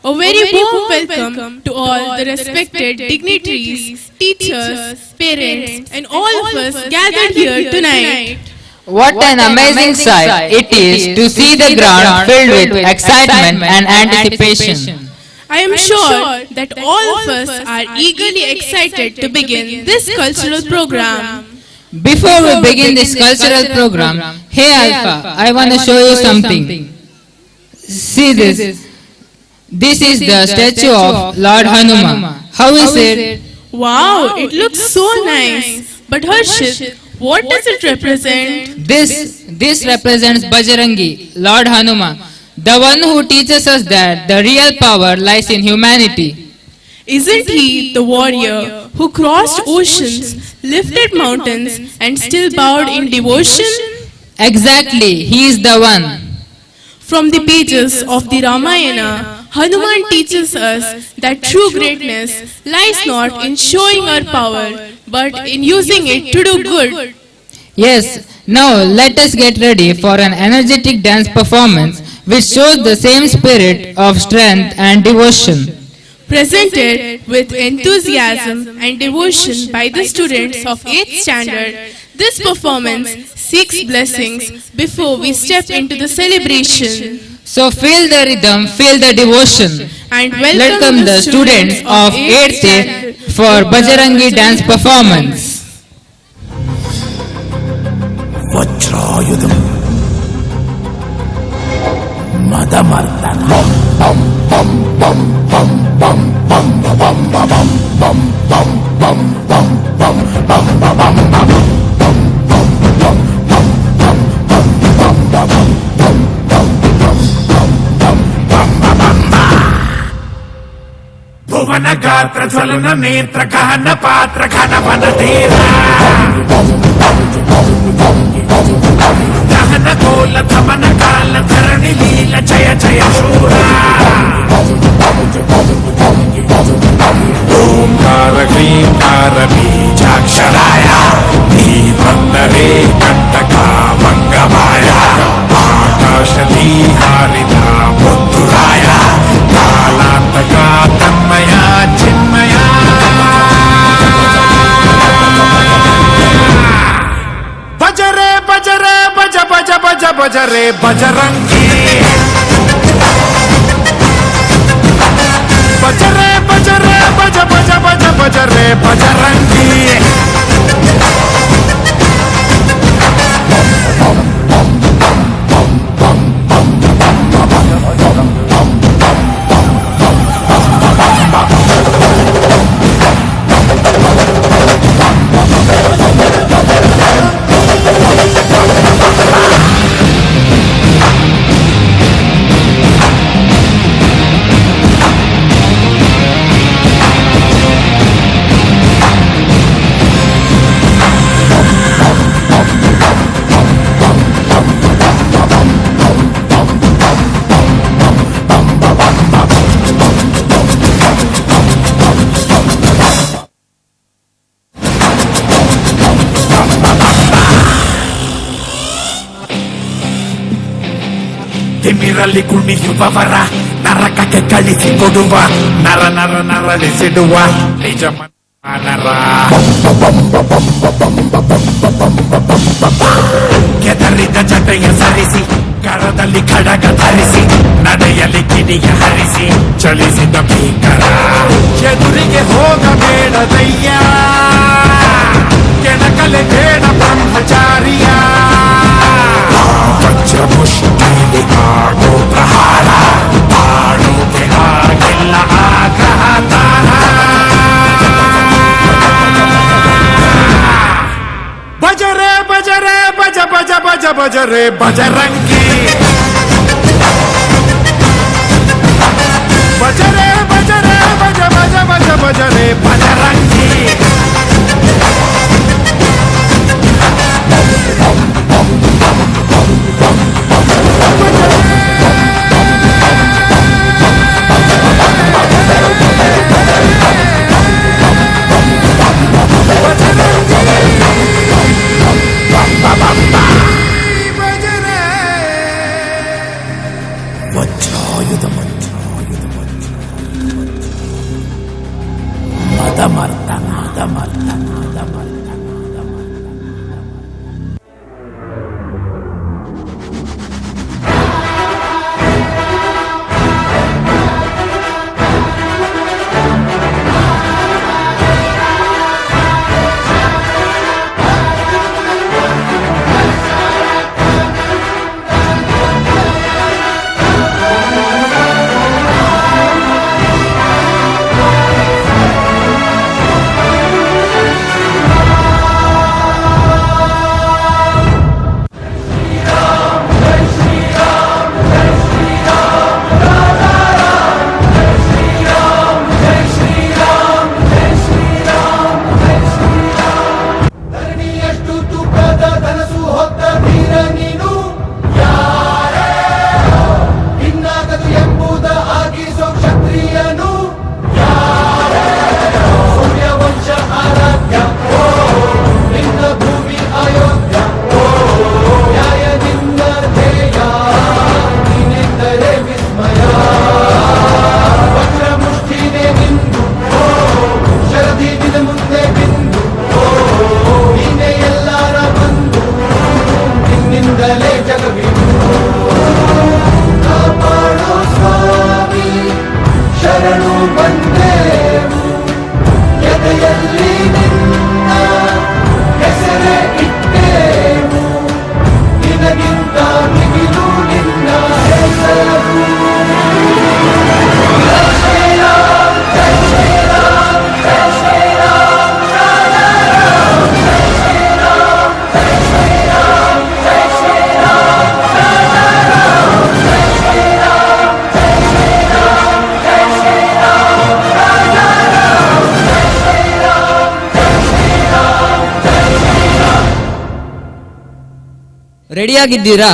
A very warm welcome to all the respected dignitaries, teachers, parents, and all of us gathered here tonight. What an amazing sight it is to see the ground filled with excitement and anticipation. I am sure that all of us are eagerly excited to begin this cultural program. Before we begin this cultural program, hey Alpha, I want to show you something. See this. This is the statue of Lord Hanuman. How is it? Wow, it looks so nice. But Harshit, what does it represent? This represents Bajrangi, Lord Hanuman, the one who teaches us that the real power lies in humanity. Isn't he the warrior who crossed oceans, lifted mountains, and still bowed in devotion? Exactly, he is the one. From the pages of the Ramayana, Hanuman teaches us that true greatness lies not in showing our power, but in using it to do good. Yes, now let us get ready for an energetic dance performance which shows the same spirit of strength and devotion. Presented with enthusiasm and devotion by the students of 8th standard, this performance seeks blessings before we step into the celebration. So feel the rhythm, feel the devotion. And Welcome the students of 8th A for Bajrangi dance performance. Vajrayudam Madamardanam Bhuvana Gatra Jvalana Netra Gahana Patra Ghana Vanadera Dahana Kola Thamana Kala Dharani Leela Jaya Jaya Shura Om Kara Krim Kara Bijaksharaya Nibandare Kantaka Mangamaya Akashati Harita Mutturaya Kalantaka Tanmaya Chinmaya Bajare Bajare Baja Baja Baja Bajare Bajarangi Bajare Bajare Baja Baja Baja Bajare Bajarangi ತಿಮಿರಲ್ಲಿ ಕುಣಿಯುವವರ ನರಕಕ್ಕೆ ಕಳಿಸಿ ಕೊಡುವ ನರ ನರ ನರಳಿಸಿಡುವ ನಿಜ ನರ ಕೆದರಿದ ಜಟೆಯ ಸರಿಸಿ ಕರದಲ್ಲಿ ಖಡಗ ಧರಿಸಿ ನಡೆಯಲಿ ಕಿಡಿಯ ಹರಿಸಿ ಚಲಿಸಿದ ಭೀಕರ ಎದುರಿಗೆ ಹೋಗಬೇಡದಯ್ಯ ಕೆಣಕಲೆ ಬೇಡ ಬ್ರಹ್ಮಚಾರಿಯ ವಜ್ರ ಮುಷ್ಟಿಲಿ ಆಗೋ ಪ್ರಹಾರ ಬಾಳುಗೆ ಆಗಿಲ್ಲ ಆಗ್ರಹ ತಾರ ಬಜರೆ ಬಜರೆ ಬಜ ಬಜ ಬಜ ಬಜರೆ ಬಜರಂಗಿ ಬಜರೆ ಬಜರೆ ಬಜ ಬಜ ಬಜ ಬಜರೆ ಬಜರಂಗಿ ರೆಡಿಯಾಗಿದ್ದೀರಾ?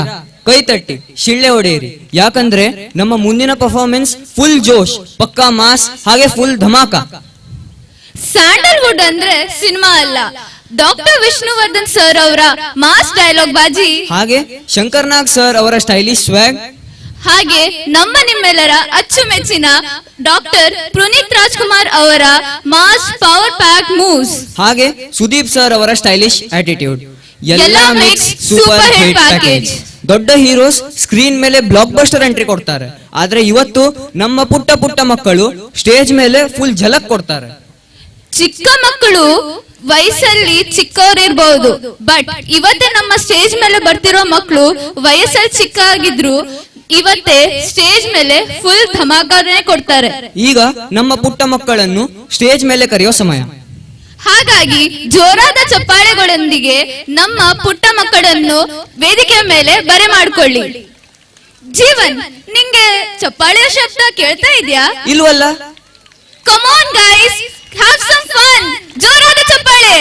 ಕೈ ತಟ್ಟಿ ಶಿಳ್ಳೆ ಹೊಡೆಯಿರಿ, ಯಾಕಂದ್ರೆ ನಮ್ಮ ಮುಂದಿನ ಪರ್ಫಾರ್ಮೆನ್ಸ್ ಫುಲ್ ಜೋಶ್, ಪಕ್ಕಾ ಮಾಸ್, ಹಾಗೆ ಫುಲ್ ಧಮಾಕ. ಸ್ಯಾಂಡಲ್ವುಡ್ ಅಂದ್ರೆ ಸಿನಿಮಾ ಅಲ್ಲ, ಡಾಕ್ಟರ್ ವಿಷ್ಣುವರ್ಧನ್ ಸರ್ ಅವರ ಮಾಸ್ ಡೈಲಾಗ್ ಬಾಜಿ, ಹಾಗೆ ಶಂಕರ್ ನಾಗ್ ಸರ್ ಅವರ ಸ್ಟೈಲಿಶ್ ಸ್ವ್ಯಾಗ್, ಹಾಗೆ ನಮ್ಮ ನಿಮ್ಮೆಲ್ಲರ ಅಚ್ಚುಮೆಚ್ಚಿನ ಡಾಕ್ಟರ್ ಪುನೀತ್ ರಾಜ್ಕುಮಾರ್ ಅವರ ಮಾಸ್ ಪವರ್ ಪ್ಯಾಕ್ ಮೂವ್ಸ್, ಹಾಗೆ ಸುದೀಪ್ ಸರ್ ಅವರ ಸ್ಟೈಲಿಶ್ ಆಟಿಟ್ಯೂಡ್. ಎಲ್ಲ ಮಿಕ್ಸ್ ಸೂಪರ್ ಹಿಟ್ ಪ್ಯಾಕೇಜ್. ದೊಡ್ಡ ಹೀರೋಸ್ ಸ್ಕ್ರೀನ್ ಮೇಲೆ ಬ್ಲಾಕ್ ಬಸ್ಟರ್ ಎಂಟ್ರಿ ಕೊಡ್ತಾರೆ, ಆದ್ರೆ ಇವತ್ತು ನಮ್ಮ ಪುಟ್ಟ ಪುಟ್ಟ ಮಕ್ಕಳು ಸ್ಟೇಜ್ ಮೇಲೆ ಫುಲ್ ಝಲಕ್ ಕೊಡ್ತಾರೆ. ಚಿಕ್ಕ ಮಕ್ಕಳು ವಯಸ್ಸಲ್ಲಿ ಚಿಕ್ಕವರಿರ್ಬಹುದು, ಬಟ್ ಇವತ್ತೇ ನಮ್ಮ ಸ್ಟೇಜ್ ಮೇಲೆ ಬರ್ತಿರೋ ಮಕ್ಕಳು ವಯಸ್ಸಲ್ಲಿ ಚಿಕ್ಕ ಆಗಿದ್ರು ಇವತ್ತೇ ಸ್ಟೇಜ್ ಮೇಲೆ ಫುಲ್ ಧಮಾಕಾನೆ ಕೊಡ್ತಾರೆ. ಈಗ ನಮ್ಮ ಪುಟ್ಟ ಮಕ್ಕಳನ್ನು ಸ್ಟೇಜ್ ಮೇಲೆ ಕರೆಯೋ ಸಮಯ. ಹಾಗಾಗಿ ಜೋರಾದ ಚಪ್ಪಾಳೆಗಳೊಂದಿಗೆ ನಮ್ಮ ಪುಟ್ಟ ಮಕ್ಕಳನ್ನು ವೇದಿಕೆ ಮೇಲೆ ಬರೆ ಮಾಡ್ಕೊಳ್ಳಿ. ಜೀವನ್, ನಿಂಗೆ ಚಪ್ಪಾಳೆಯ ಶಬ್ದ ಕೇಳ್ತಾ ಇದೆಯಾ? ಇಲ್ವಲ್ಲ? Come on guys, have some fun. ಜೋರಾದ ಚಪ್ಪಾಳೆ.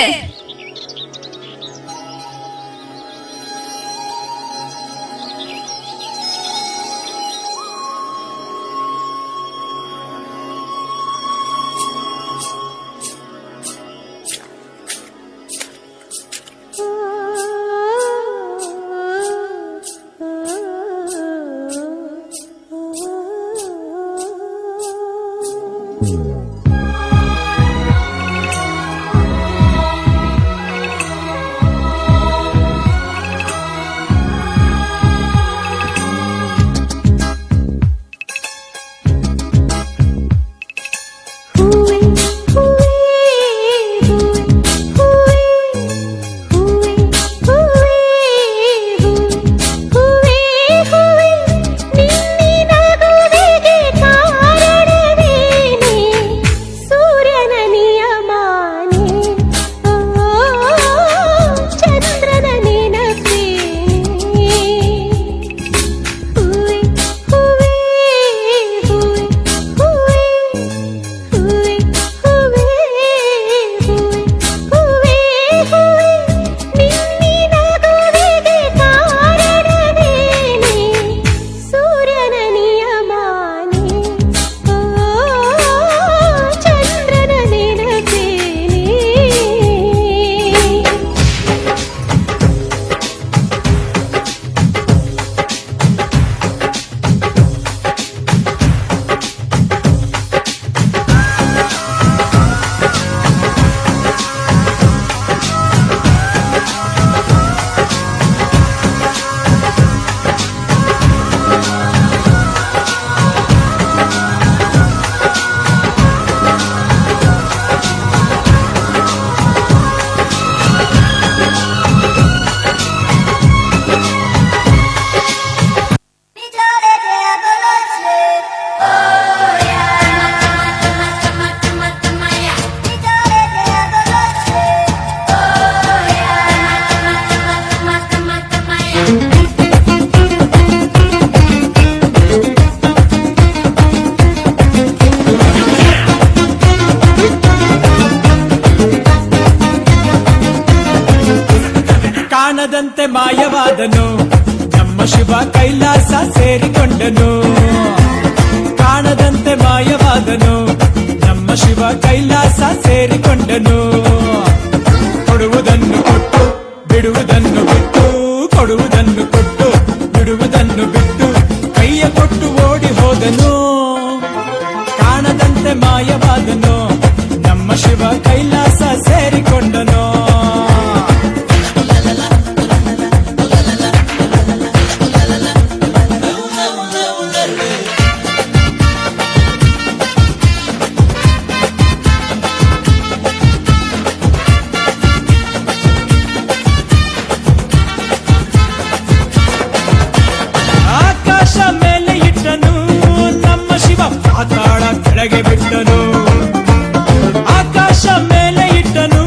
ಕೈಲಾಸ ಸೇರಿಕೊಂಡನು. ಕೊಡುವುದನ್ನು ಕೊಟ್ಟು ಬಿಡುವುದನ್ನು ಬಿಟ್ಟು, ಕೊಡುವುದನ್ನು ಕೊಟ್ಟು ಬಿಡುವುದನ್ನು ಬಿಟ್ಟು, ಕೈಯ ಕೊಟ್ಟು ಓಡಿ ಹೋದನು. ಕಾಣದಂತೆ ಮಾಯವಾದನು, ನಮ್ಮ ಶಿವ ಕೈಲಾಸ ಸೇರಿಕೊಂಡನು. ಆಕಾಶ ಮೇಲೆ ಇಟ್ಟನು, ನಮ್ಮ ಶಿವ ಪಾತಾಳ ಕೆಳಗೆ ಬಿಟ್ಟನು. ಆಕಾಶ ಮೇಲೆ ಇಟ್ಟನು,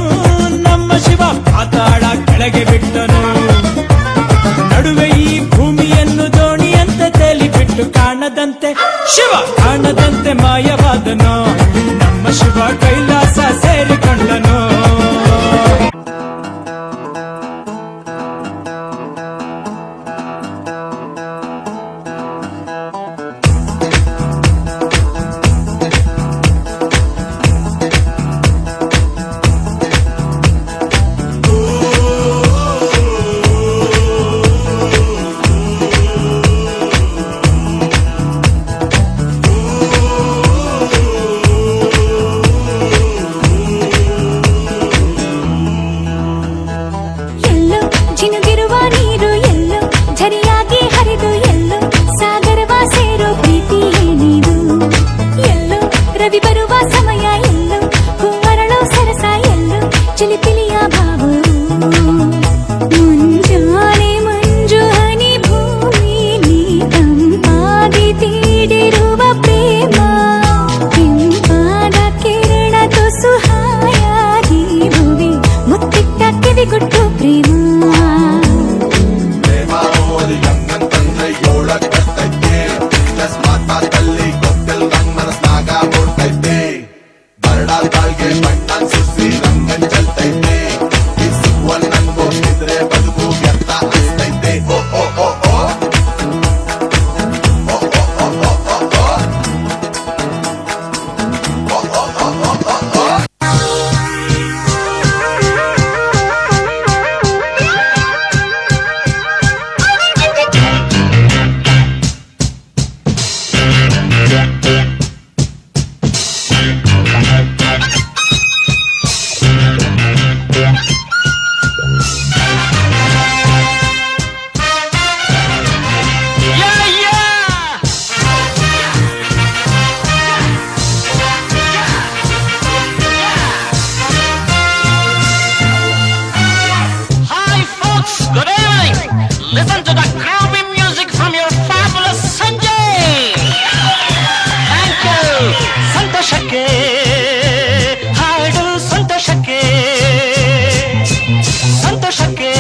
ನಮ್ಮ ಶಿವ ಪಾತಾಳ ಕೆಳಗೆ ಬಿಟ್ಟನು. ನಡುವೆ ಈ ಭೂಮಿಯನ್ನು ದೋಣಿಯಂತೆ ತೇಲಿಬಿಟ್ಟು, ಕಾಣದಂತೆ ಶಿವ ಕಾಣದಂತೆ ಮಾಯವಾದನು, ನಮ್ಮ ಶಿವ ಕೈಲಾಸ ಸೇರಿಕೊಂಡನು. ಎಲ್ಲೋ ಜಿನುಗಿರುವ ನೀರು, ಎಲ್ಲೋ ಝರಿಯಾಗಿ ಹರಿದು, ಎಲ್ಲೋ ಸಾಗರವ ಸೇರೋ ಪ್ರೀತಿ ಏನಿದು. ಎಲ್ಲೋ ರವಿ ಬರುವ ಸಮಯ, ಎಲ್ಲೋ ಹೂವರಳೋ ಸರಸ, ಎಲ್ಲೋ ಚಿಲಿಪಿಲಿಯ ಭಾವ. ಮುಂಜಾನೆ ಮಂಜು ಹನಿ ಭೂಮಿಲಿ ತಂಪಾಗಿ ತೀಡಿರುವ ಪ್ರೇಮ, ಕೆಂಪಾದ ಕಿರಣ ತುಸು ಹಾಯಾಗಿ ಭುವಿ ಮುತ್ತಿಟ್ಟ ಕಿವಿಗೊಟ್ಟು ಪ್ರೇಮ. Listen to the groovy music from your fabulous Sanjay. Thank you. ಸಂತೋಷಕ್ಕೆ ಹಾಡು, ಸಂತೋಷಕ್ಕೆ ಸಂತೋಷಕ್ಕೆ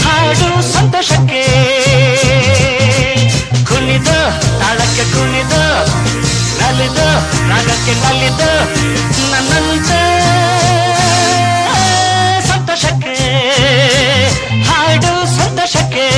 ಹಾಡು, ಸಂತೋಷಕ್ಕೆ ಕುಣಿದು ತಾಳಕ್ಕೆ ಕುಣಿದು, ನಲಿದು ರಾಗಕ್ಕೆ ನಲಿದು, ನನ್ನಂತೆ ಸಂತೋಷಕ್ಕೆ ಹಾಡು, ಸಂತೋಷಕ್ಕೆ.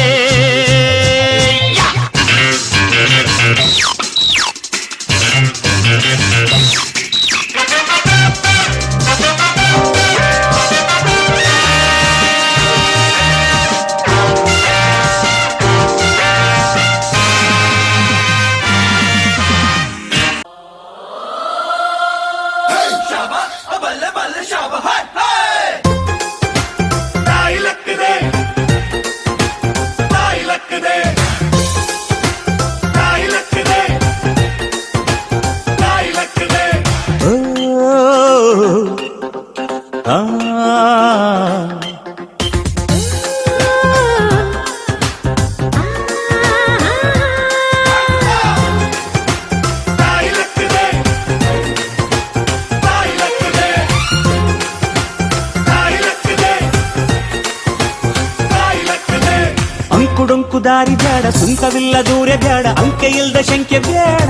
ಅಂಕುಡೊಂಕು ದಾರಿ ಬ್ಯಾಡ, ಸುಂಕವಿಲ್ಲ ದೂರ ಬ್ಯಾಡ, ಅಂಕೆ ಇಲ್ದ ಶಂಕೆ ಬ್ಯಾಡ,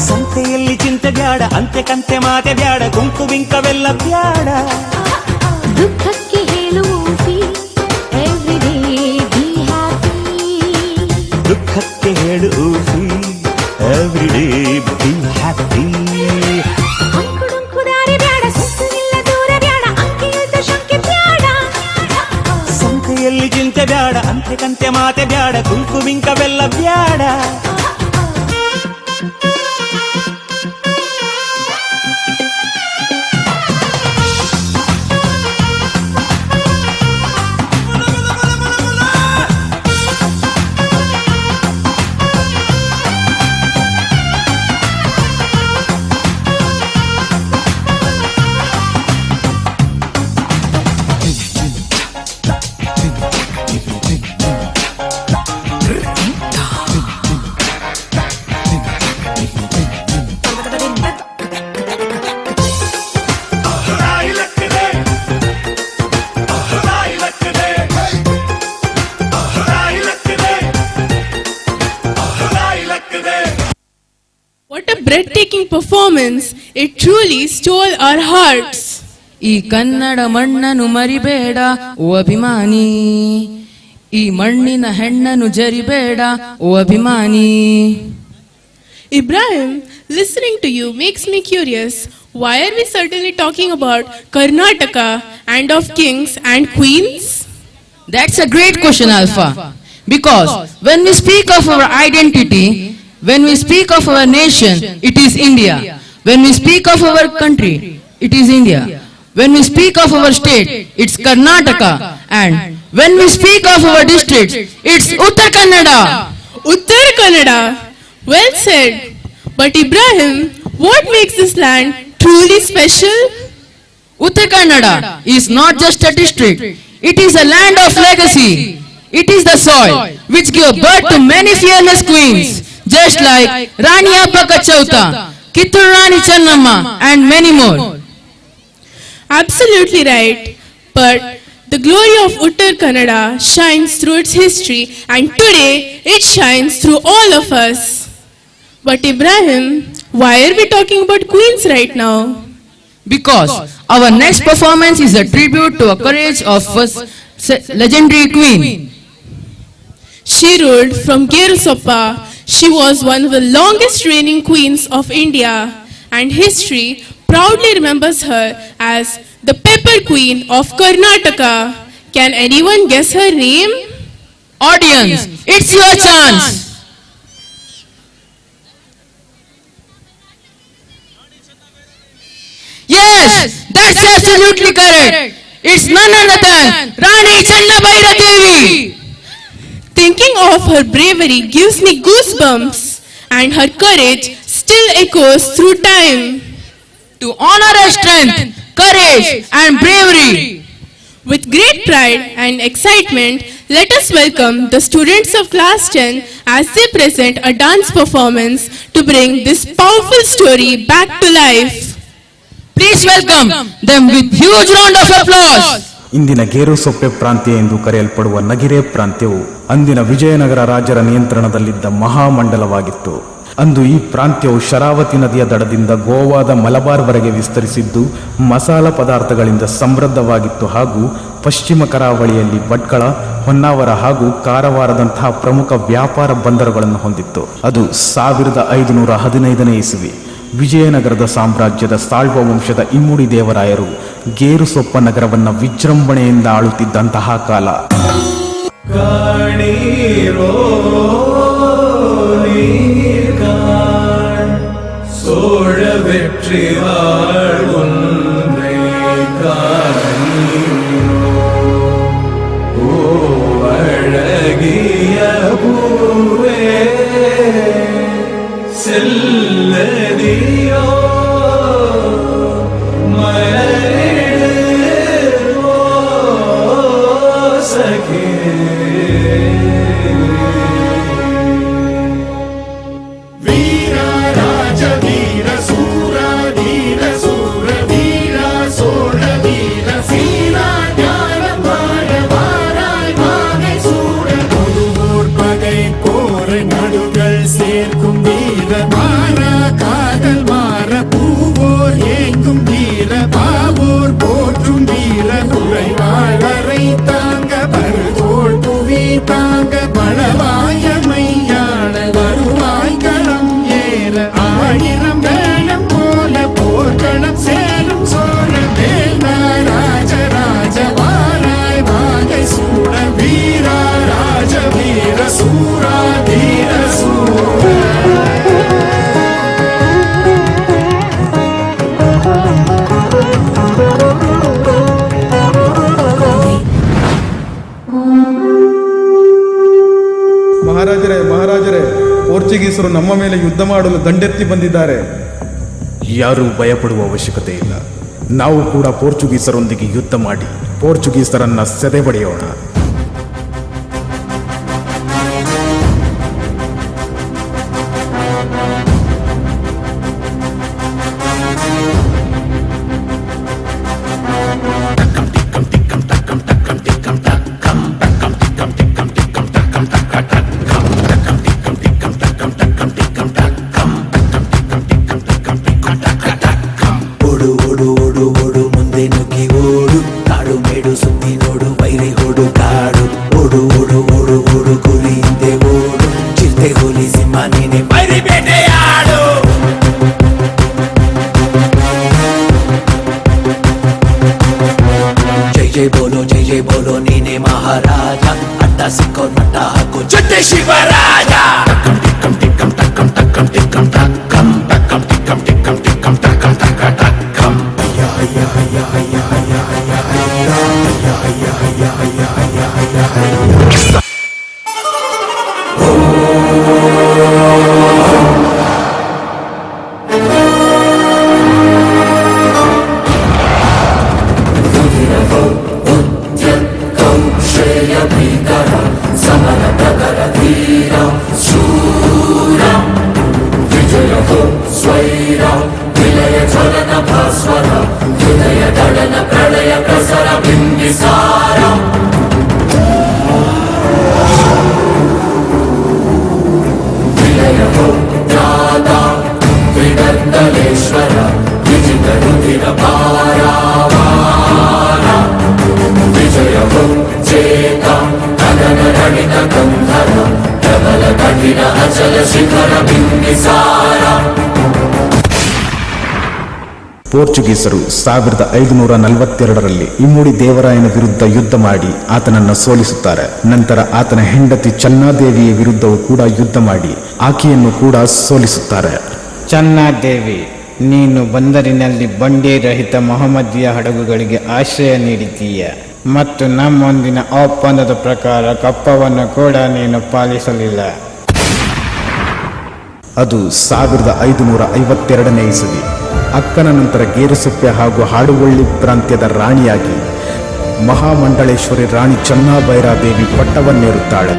ಸಂತೆಯಲ್ಲಿ ಚಿಂತೆ ಬ್ಯಾಡ, ಅಂತೆ ಕಂತೆ ಮಾತೆ ಬ್ಯಾಡ, ಗುಂಕು ಬಿಂಕವೆಲ್ಲ ಬ್ಯಾಡ. ದುಃಖಕ್ಕೆ ಹೇಳುವುದು ಎವ್ರಿಡೇ ಬಿ ಹ್ಯಾಪಿ, ದುಃಖಕ್ಕೆ ಹೇಳು ಎವ್ರಿಡೇ ಬಿ ಹ್ಯಾಪಿ. ಕಂತೆ ಮಾತೆ ಬ್ಯಾಡ ಕುಂಕುಮಿಂಕವೆಲ್ಲ ಬ್ಯಾಡ What a breathtaking performance! It truly stole our hearts. ಈ ಕನ್ನಡ ಮಣ್ಣನ್ನು ಮರಿಬೇಡ ಓ ಅಭಿಮಾನಿ, ಈ ಮಣ್ಣಿನ ಹೆಣ್ಣನ್ನು ಜರಿಬೇಡ ಓ ಅಭಿಮಾನಿ. Ibrahim, listening to you makes me curious. Why are we suddenly talking about Karnataka and of kings and queens? That's a great question, Alpha. Because when we speak of our identity, when we speak of our nation, it is India. When we speak of our country, it is India. When we speak of our state, it's Karnataka. And when we speak of our districts, it's Uttar Kannada. Uttar Kannada. Well said. But Ibrahim, what makes this land truly special? Uttar Kannada is not just a district. It is a land of legacy. It is the soil which gave birth to many fearless queens, just like Rani Abba Kachauta, Kittur Rani Channamma, and many more. Absolutely right. But the glory of Uttar Kannada shines through its history, and today it shines through all of us. But Ibrahim, why are we talking about queens right now? Because our next performance is a tribute to a courage of a legendary queen. She ruled from Gerusoppa. She was one of the longest reigning queens of India, and history proudly remembers her as the Pepper Queen of Karnataka. Can anyone guess her name? Audience, it's your chance. Yes, that's absolutely correct. It's none other than Rani Channabhaira Devi. Thinking of her bravery gives me goosebumps, and her courage still echoes through time. To honor her strength, courage, and bravery. With great pride and excitement, let us welcome the students of class 10 as they present a dance performance to bring this powerful story back to life. Please welcome them with huge round of applause. ಇಂದಿನ ಗೇರುಸೊಪ್ಪೆ ಪ್ರಾಂತ್ಯ ಎಂದು ಕರೆಯಲ್ಪಡುವ ನಗಿರೆ ಪ್ರಾಂತ್ಯವು ಅಂದಿನ ವಿಜಯನಗರ ರಾಜರ ನಿಯಂತ್ರಣದಲ್ಲಿದ್ದ ಮಹಾಮಂಡಲವಾಗಿತ್ತು. ಅಂದು ಈ ಪ್ರಾಂತ್ಯವು ಶರಾವತಿ ನದಿಯ ದಡದಿಂದ ಗೋವಾದ ಮಲಬಾರ್ವರೆಗೆ ವಿಸ್ತರಿಸಿದ್ದು ಮಸಾಲ ಪದಾರ್ಥಗಳಿಂದ ಸಮೃದ್ಧವಾಗಿತ್ತು ಹಾಗೂ ಪಶ್ಚಿಮ ಕರಾವಳಿಯಲ್ಲಿ ಭಟ್ಕಳ, ಹೊನ್ನಾವರ ಹಾಗೂ ಕಾರವಾರದಂತಹ ಪ್ರಮುಖ ವ್ಯಾಪಾರ ಬಂದರುಗಳನ್ನು ಹೊಂದಿತ್ತು. ಅದು 1515ನೇ ಇಸವಿ. ವಿಜಯನಗರದ ಸಾಮ್ರಾಜ್ಯದ ಸಾಳ್ವ ವಂಶದ ಇಮ್ಮುಡಿ ದೇವರಾಯರು ಗೇರುಸೊಪ್ಪ ನಗರವನ್ನು ವಿಜೃಂಭಣೆಯಿಂದ ಆಳುತ್ತಿದ್ದಂತಹ ಕಾಲ. சோழ வெற்றி வாழ்வொன்றை ஓ அழகிய பூவே செல்லதியோ மலரிடு சகே தாங்க பருதோள் புவி தாங்க பலவா ಪೋರ್ಚುಗೀಸರು ನಮ್ಮ ಮೇಲೆ ಯುದ್ಧ ಮಾಡಲು ದಂಡೆತ್ತಿ ಬಂದಿದ್ದಾರೆ. ಯಾರೂ ಭಯಪಡುವ ಅವಶ್ಯಕತೆ ಇಲ್ಲ. ನಾವು ಕೂಡ ಪೋರ್ಚುಗೀಸರೊಂದಿಗೆ ಯುದ್ಧ ಮಾಡಿ ಪೋರ್ಚುಗೀಸರನ್ನ ಸೆದೆಬಡಿಯೋಣ. ಓಡು ಓಡು ಓಡು ಓಡು ಮುಂದೆ ನುಗ್ಗಿ ಓಡು, ಕಾಡು ಮೇಡು ಸುತ್ತಿ ನೋಡು ವೈರಿ ಓಡು ಕಾಡು. ಓಡು ಓಡು ಓಡು ಓಡು ಗುರಿ ಹಿಂದೆ ಓಡು, ಚಿರತೆ ಹುಲಿ ಸಿಂಹ ನೀನೆ ವೈರಿ ಬೇಟೆಯಾಡು. ಜೈ ಜೈ ಬೋಲೋ ನೀನೆ ಮಹಾರಾಜ, ಅಡ್ಡ ಸಿಕ್ಕೋ ಮಟ್ಟ ಹಾಕು ಜೊತೆ ಶಿವರಾಜ. ಪೋರ್ಚುಗೀಸರು 1542ರಲ್ಲಿ ಇಮ್ಮಡಿ ದೇವರಾಯನ ವಿರುದ್ಧ ಯುದ್ಧ ಮಾಡಿ ಆತನನ್ನು ಸೋಲಿಸುತ್ತಾರೆ. ನಂತರ ಆತನ ಹೆಂಡತಿ ಚನ್ನಾದೇವಿಯ ವಿರುದ್ಧವೂ ಕೂಡ ಯುದ್ಧ ಮಾಡಿ ಆಕೆಯನ್ನು ಕೂಡ ಸೋಲಿಸುತ್ತಾರೆ. ಚನ್ನಾದೇವಿ, ನೀನು ಬಂದರಿನಲ್ಲಿ ಬಂಡಿ ರಹಿತ ಮೊಹಮ್ಮದಿಯ ಹಡಗುಗಳಿಗೆ ಆಶ್ರಯ ನೀಡಿದ್ದೀಯ ಮತ್ತು ನಮ್ಮೊಂದಿನ ಒಪ್ಪಂದದ ಪ್ರಕಾರ ಕಪ್ಪವನ್ನು ಕೂಡ ನೀನು ಪಾಲಿಸಲಿಲ್ಲ. ಅದು 1552ನೇ ಇಸವಿ. ಅಕ್ಕನ ನಂತರ ಗೇರುಸೊಪ್ಪೆ ಹಾಗೂ ಹಾಡುವಳ್ಳಿ ಪ್ರಾಂತ್ಯದ ರಾಣಿಯಾಗಿ ಮಹಾಮಂಡಳೇಶ್ವರಿ ರಾಣಿ ಚನ್ನಾಭೈರಾದೇವಿ ಪಟ್ಟವನ್ನೇರುತ್ತಾಳೆ.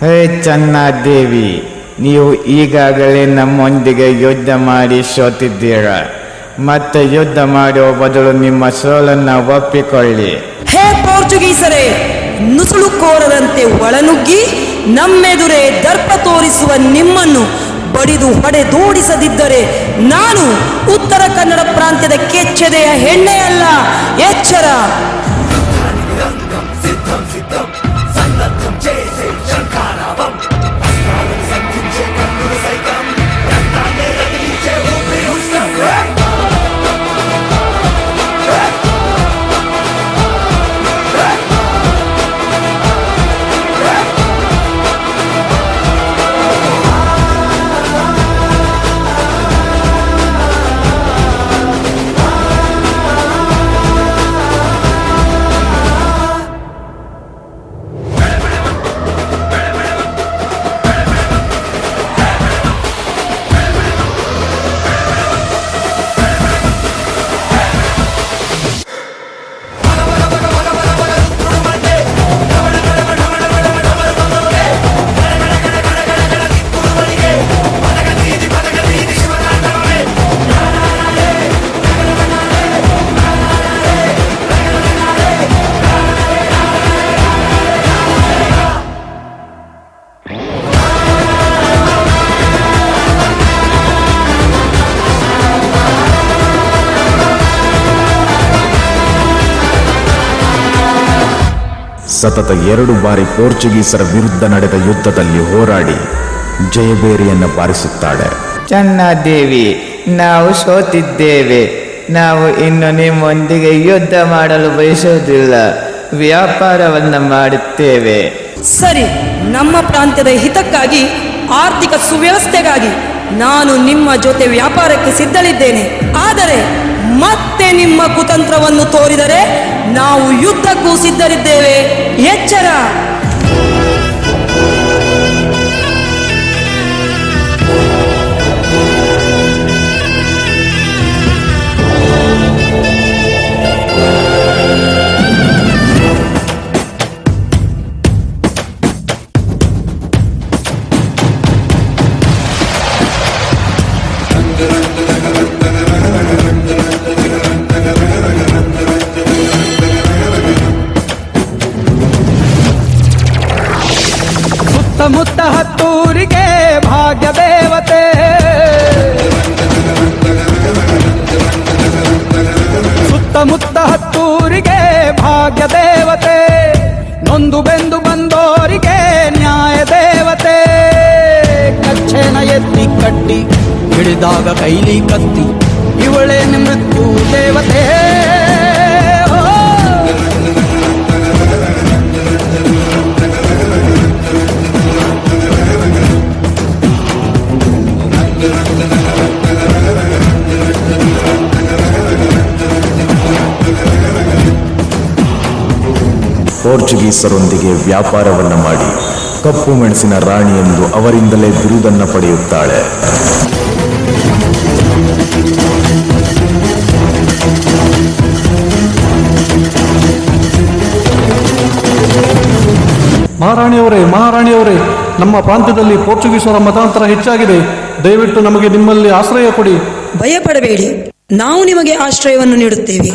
ಹೇ ಚನ್ನಾದೇವಿ, ನೀವು ಈಗಾಗಲೇ ನಮ್ಮೊಂದಿಗೆ ಯುದ್ಧ ಮಾಡಿ ಸೋತಿದ್ದೀರ. ಮತ್ತೆ ಯುದ್ಧ ಮಾಡುವ ಬದಲು ನಿಮ್ಮ ಸೋಲನ್ನು ಒಪ್ಪಿಕೊಳ್ಳಿ. ಹೇ ಪೋರ್ಚುಗೀಸರೇ, ನುಸುಳುಕೋರರಂತೆ ಒಳನುಗ್ಗಿ ನಮ್ಮೆದುರೇ ದರ್ಪ ತೋರಿಸುವ ನಿಮ್ಮನ್ನು ಬಡಿದು ಹೊಡೆದೋಡಿಸದಿದ್ದರೆ ನಾನು ಉತ್ತರ ಕನ್ನಡ ಪ್ರಾಂತ್ಯದ ಕೆಚ್ಚೆದೆಯ ಹೆಣ್ಣೆಯಲ್ಲ. ಎಚ್ಚರ! ಸತತ 2 ಬಾರಿ ಪೋರ್ಚುಗೀಸರ ವಿರುದ್ಧ ನಡೆದ ಯುದ್ಧದಲ್ಲಿ ಹೋರಾಡಿ ಜಯಬೇರಿಯನ್ನು ಬಾರಿಸುತ್ತಾಳೆ. ಚನ್ನಾದೇವಿ, ನಾವು ಸೋತಿದ್ದೇವೆ. ನಾವು ಇನ್ನು ನಿಮ್ಮೊಂದಿಗೆ ಯುದ್ಧ ಮಾಡಲು ಬಯಸೋದಿಲ್ಲ. ವ್ಯಾಪಾರವನ್ನು ಮಾಡುತ್ತೇವೆ. ಸರಿ, ನಮ್ಮ ಪ್ರಾಂತ್ಯದ ಹಿತಕ್ಕಾಗಿ, ಆರ್ಥಿಕ ಸುವ್ಯವಸ್ಥೆಗಾಗಿ ನಾನು ನಿಮ್ಮ ಜೊತೆ ವ್ಯಾಪಾರಕ್ಕೆ ಸಿದ್ಧಳಿದ್ದೇನೆ. ಆದರೆ ಮತ್ತೆ ನಿಮ್ಮ ಕುತಂತ್ರವನ್ನು ತೋರಿದರೆ ನಾವು ಯುದ್ಧಕ್ಕೂ ಸಿದ್ಧರಿದ್ದೇವೆ. ಎಚ್ಚರ! ಸುತ್ತಮುತ್ತ ಹತ್ತೂರಿಗೆ ಭಾಗ್ಯ ದೇವತೆ, ಸುತ್ತಮುತ್ತ ಹತ್ತೂರಿಗೆ ಭಾಗ್ಯ ದೇವತೆ, ನೊಂದು ಬೆಂದು ಬಂದೋರಿಗೆ ನ್ಯಾಯ ದೇವತೆ. ಕಚ್ಚೆನ ಎತ್ತಿ ಕಟ್ಟಿ ಹಿಡಿದಾಗ ಕೈಲಿ ಕತ್ತಿ, ಇವಳೇನು ಮೃತ್ಯು ದೇವತೆ. ಪೋರ್ಚುಗೀಸರೊಂದಿಗೆ ವ್ಯಾಪಾರವನ್ನು ಮಾಡಿ ಕಪ್ಪು ಮೆಣಸಿನ ರಾಣಿ ಎಂದು ಅವರಿಂದಲೇ ಬಿರುದನ್ನು ಪಡೆಯುತ್ತಾಳೆ. ಮಹಾರಾಣಿಯವರೇ, ನಮ್ಮ ಪ್ರಾಂತ್ಯದಲ್ಲಿ ಪೋರ್ಚುಗೀಸರ ಮತಾಂತರ ಹೆಚ್ಚಾಗಿದೆ. ದಯವಿಟ್ಟು ನಮಗೆ ನಿಮ್ಮಲ್ಲಿ ಆಶ್ರಯ ಕೊಡಿ. ಭಯಪಡಬೇಡಿ, ನಾವು ನಿಮಗೆ ಆಶ್ರಯವನ್ನು ನೀಡುತ್ತೇವೆ.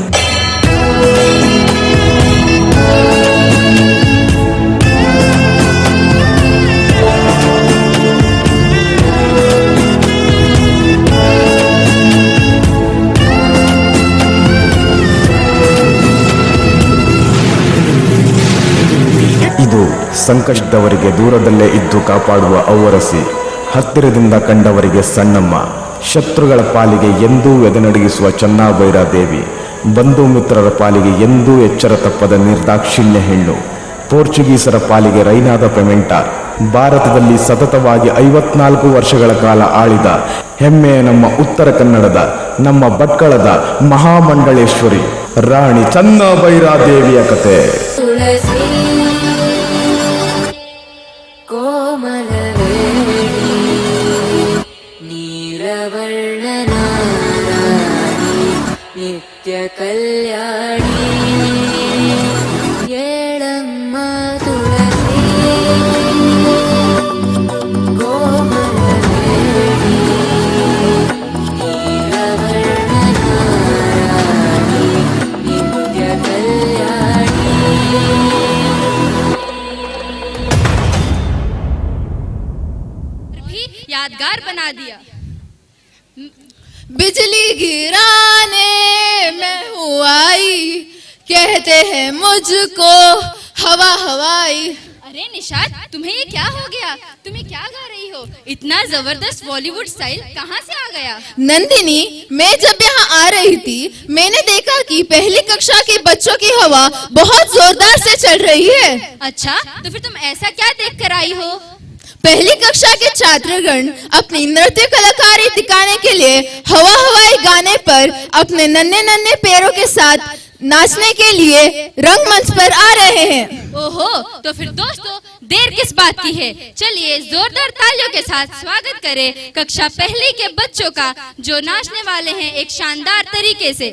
ಇದು ಸಂಕಷ್ಟದವರಿಗೆ ದೂರದಲ್ಲೇ ಇದ್ದು ಕಾಪಾಡುವ ಔವರಸಿ, ಹತ್ತಿರದಿಂದ ಕಂಡವರಿಗೆ ಸಣ್ಣಮ್ಮ, ಶತ್ರುಗಳ ಪಾಲಿಗೆ ಎಂದೂ ಎದೆನಡಗಿಸುವ ಚನ್ನಾಭೈರಾದೇವಿ, ಬಂಧು ಮಿತ್ರರ ಪಾಲಿಗೆ ಎಂದೂ ಎಚ್ಚರ ತಪ್ಪದ ನಿರ್ದಾಕ್ಷಿಣ್ಯ ಹೆಣ್ಣು, ಪೋರ್ಚುಗೀಸರ ಪಾಲಿಗೆ ರೈನಾದ ಪೆಮೆಂಟ, ಭಾರತದಲ್ಲಿ ಸತತವಾಗಿ 54 ವರ್ಷಗಳ ಕಾಲ ಆಳಿದ ಹೆಮ್ಮೆಯ ನಮ್ಮ ಉತ್ತರ ಕನ್ನಡದ, ನಮ್ಮ ಭಟ್ಕಳದ ಮಹಾಮಂಡಳೇಶ್ವರಿ ರಾಣಿ ಚನ್ನಾಭೈರಾದೇವಿಯ ಕತೆ. ನಿತ್ಯ ಕಲ್ಯಾಣಿ ಏಳಮ್ಮ ತುಳಸಿ ಕೋಮಲವೇಣಿ ನೀಲವರ್ಣನಾರಾಣಿ ನಿತ್ಯ ಕಲ್ಯಾಣಿ. यादगार बना दिया. बिजली गिराने मैं हूँ आई, कहते हैं मुझको हवा हवाई. अरे निशाद, तुम्हें ये क्या हो गया? तुम्हें क्या गा रही हो? इतना जबरदस्त बॉलीवुड स्टाइल कहाँ से आ गया? नंदिनी, मैं जब यहाँ आ रही थी मैंने देखा कि पहली कक्षा के बच्चों की हवा बहुत जोरदार से चल रही है. अच्छा, तो फिर तुम ऐसा क्या देख कर आई हो? पहली कक्षा के छात्रगण अपनी नृत्य कलाकारी दिखाने के लिए हवा हवाई गाने पर अपने नन्हे नन्हे पैरों के साथ नाचने के लिए रंगमंच पर आ रहे हैं. ओहो, तो फिर दोस्तों देर किस बात की है? चलिए जोरदार तालियों के साथ स्वागत करें कक्षा पहली के बच्चों का, जो नाचने वाले हैं एक शानदार तरीके से.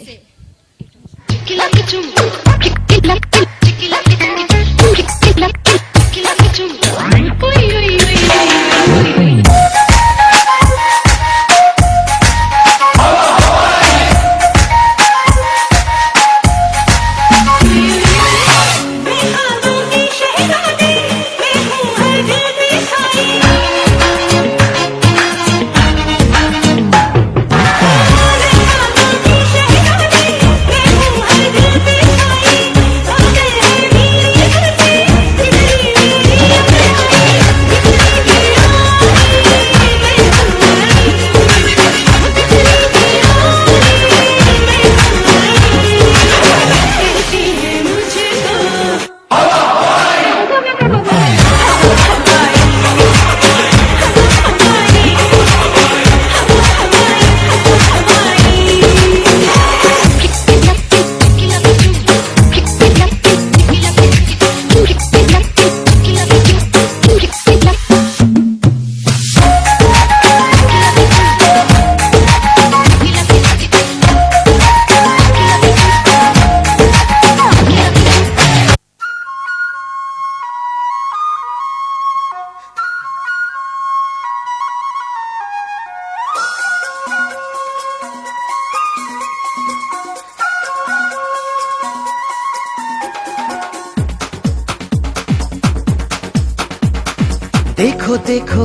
देखो देखो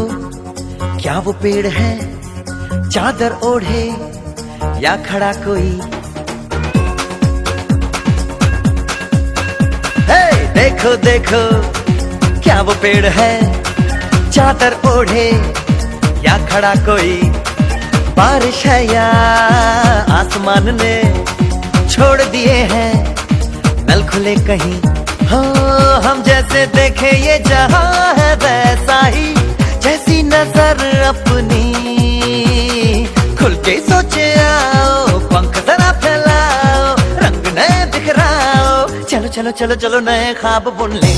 क्या वो पेड़ है, चादर ओढ़े या खड़ा कोई। हे देखो देखो क्या वो पेड़ है, चादर ओढ़े या खड़ा कोई। बारिश है या आसमान ने छोड़ दिए हैं नल खुले कहीं। हो हम जैसे देखे ये जहां है वैसा ही, जैसी नजर अपनी खुल के सोचे आओ। पंख जरा फैलाओ, रंग नए बिखराओ, चलो चलो चलो चलो नए ख्वाब बुन ले।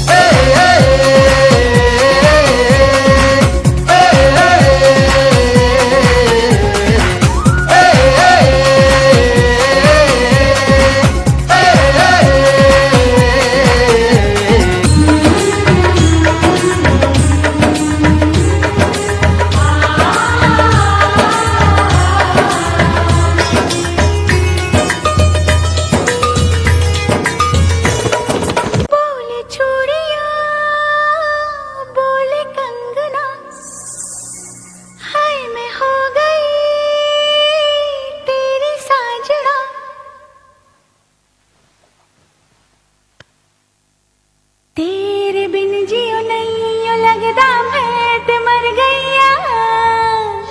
तेरे बिन जियो नहीं लगदा मैं ते मर गईया।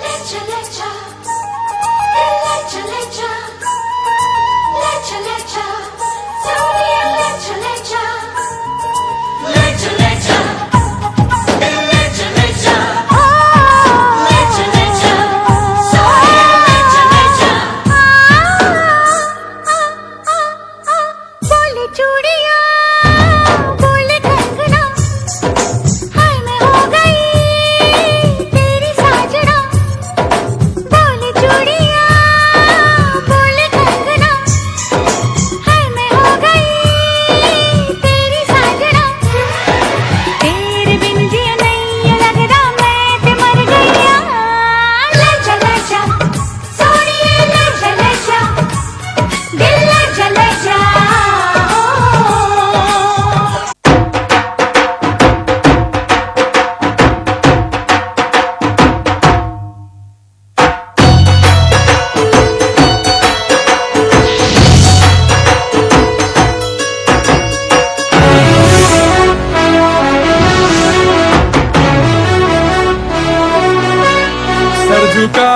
लेचा लेचा लेचा लेचा लेचा लेचा सोनिया लेचा लेचा लेचा लेचा लेचा लेचा लेचा लेचा सोनिया लेचा लेचा। बोले चूड़िया झुका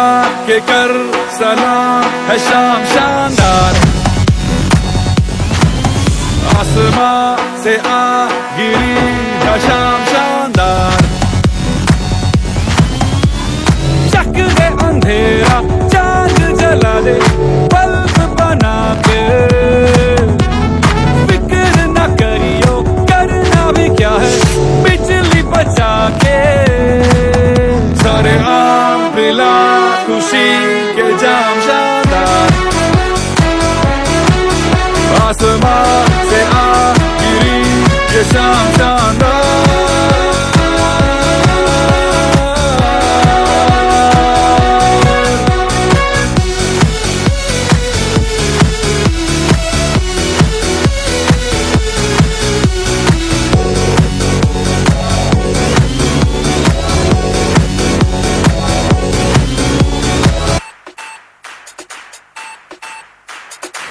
के कर सलाम है शाम शानदार, आसमां से आ गिरी है शाम शानदार। चक दे अंधेरा चांद जला दे बल्ब बना के, फिक्र न करियो करना भी क्या है बिजली बचा के। सारे आम पिला खुशी के जाम शानदार, आसमां से आ गिरी ये शाम शानदार।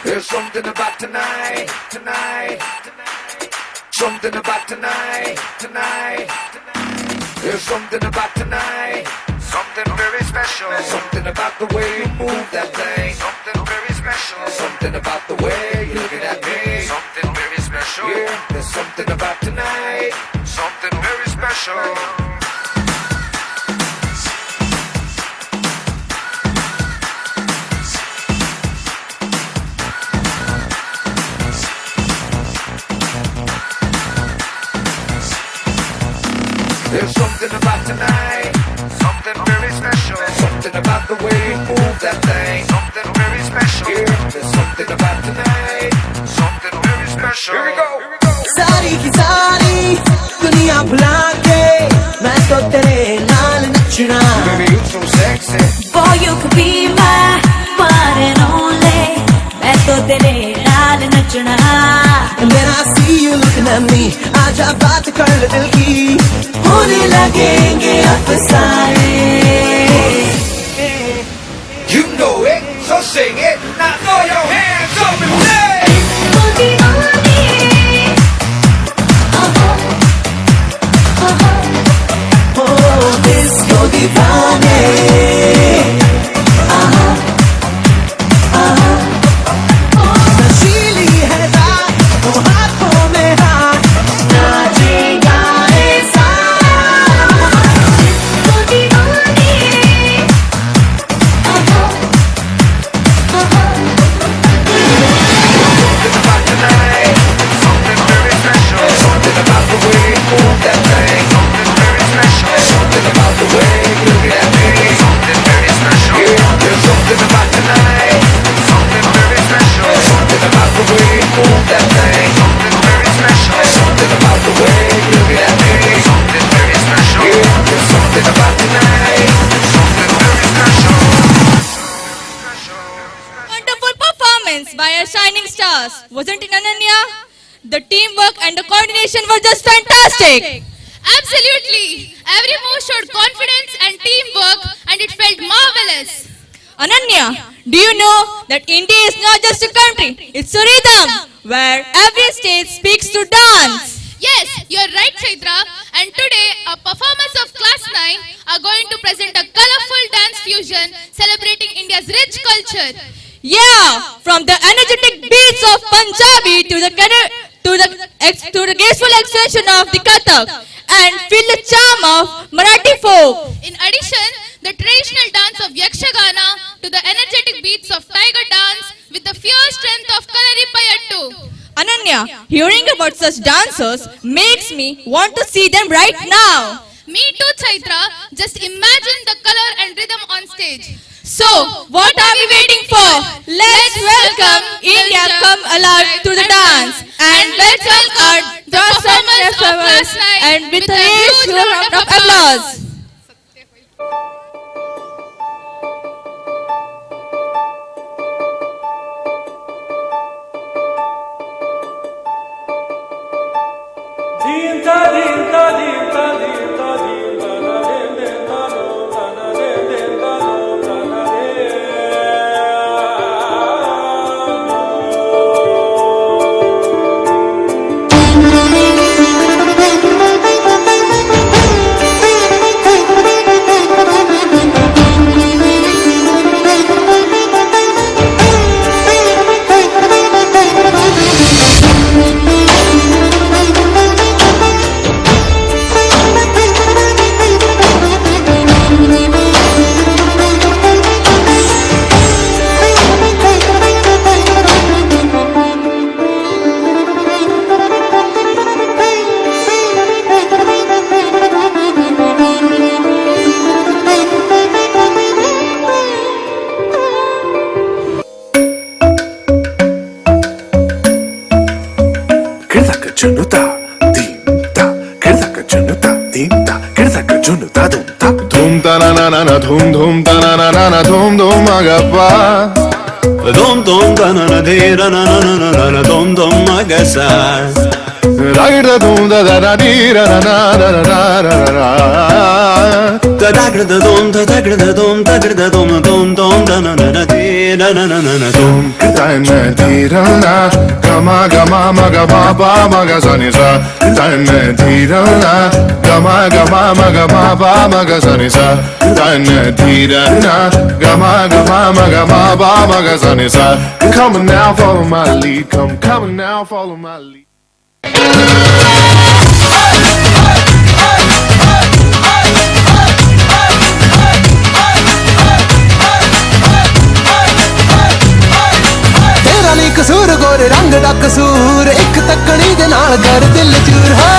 There's something about tonight, tonight, tonight. Something about tonight, tonight, tonight. There's something about tonight, something very special. Something about the way you move that thing, something very special. Something about the way you're looking at me, something very special. Yeah, there's something about tonight, something very special. There's something about tonight, something very special. Something about the way you move that thing, something very special. Yeah, there's something about tonight, something very special. Here we go. सारी की सारी दुनिया भुला के मैं तो तेरे नाल नचना। Baby, you so sexy. Boy, you could be my one and only. मैं तो तेरे नाल नचना। And then I see you looking at me, आजा बात कर ले दिल की। हो होने लगेंगे अफसाने. You know it, so sing it. Now throw your hands up and say. Disco दीवाने. नशीली है रात, तो हाथों में हाथ, नाचे गाए साथ. डिस्को दीवाने. Something about tonight, something very special. Something about the way you move that thing. Something very special. Something about the way you look at me. Something very special. Yeah, there's something about tonight, something very special. Something about the way you move that thing. Something very special. Something about the way you look at me. Something very special. Yeah, there's something about tonight, something very special. Wonderful performance by our shining stars, wasn't it, Ananya? The teamwork and the coordination were just fantastic. Absolutely. Every move showed confidence and teamwork, and it felt marvelous. Ananya, do you know that India is not just a country, it's a rhythm where every state speaks to dance. Yes, you're right, Chaitra. And today, our performers of Class 9 are going to present a colorful dance fusion celebrating India's rich culture. Yeah, from the energetic beats of Punjabi to the graceful expression of the Kathak, and feel the charm of Marathi folk. In addition, the traditional dance of Yakshagana to the energetic beats of Tiger dance with the fierce strength of Kalaripayattu. Ananya, hearing about such dancers makes me want to see them right now. Me too, Chaitra. Just imagine the color and rhythm on stage. So, what are we waiting for? Let's welcome India Come Alive to the dance. And let's welcome the performers of Class 9 and with a huge round of applause. Dhum dhum ta na na na na dhum dhum agappa dhum dhum ta na na de na na na na na dhum dhum agasa ragda dhum da da da di ra na na na na na na da dagda dhum da dagda dhum dagda dhum dhum dhum da na na na de na na na na na dhum ta na di ra na gama gama maga ba ba maga sa ni sa ta na di ra na gama gama maga ba ba maga sa ni sa ta na di ra na gama gama maga ba ba maga sa ni sa. Come on now, follow my lead. Come on now, follow my lead. तेरा नी कसूर गोरे रंग दा कसूर एक तकड़ी दे नाल कर दिल चूर है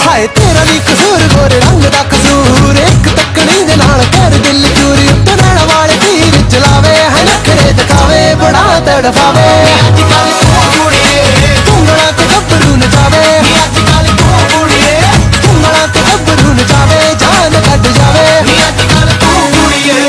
हाय तेरा नी कसूर गोरे रंग दा कसूर एक तकड़ी दे नाल कर दिल चूर उतरण वाले तीर चलावे है नखरे दिखावे बड़ा तड़फावे अजकल तू कुड़िए तुंगड़ा ते गब्बरू नचावे अजकल तू कुड़िए तुंगड़ा ते गब्बरू नचावे जान कट जावे अजकल तू कुड़िए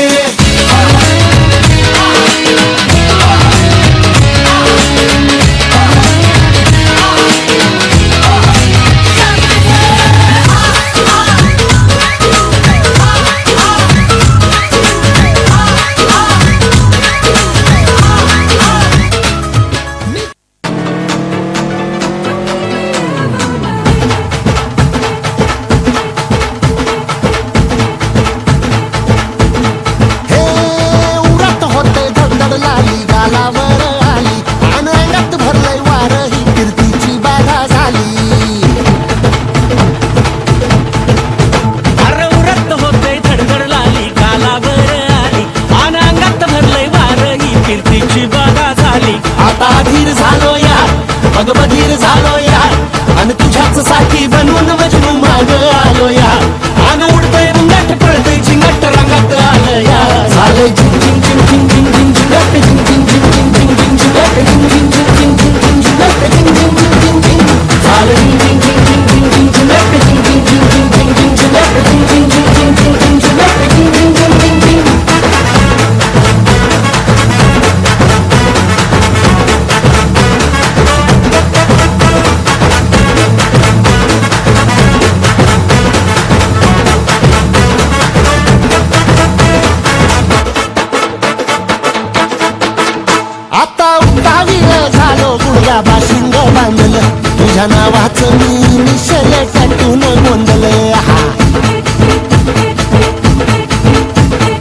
पांडल तुझ्या नावाचं मी मिशल टाकून गोंधळ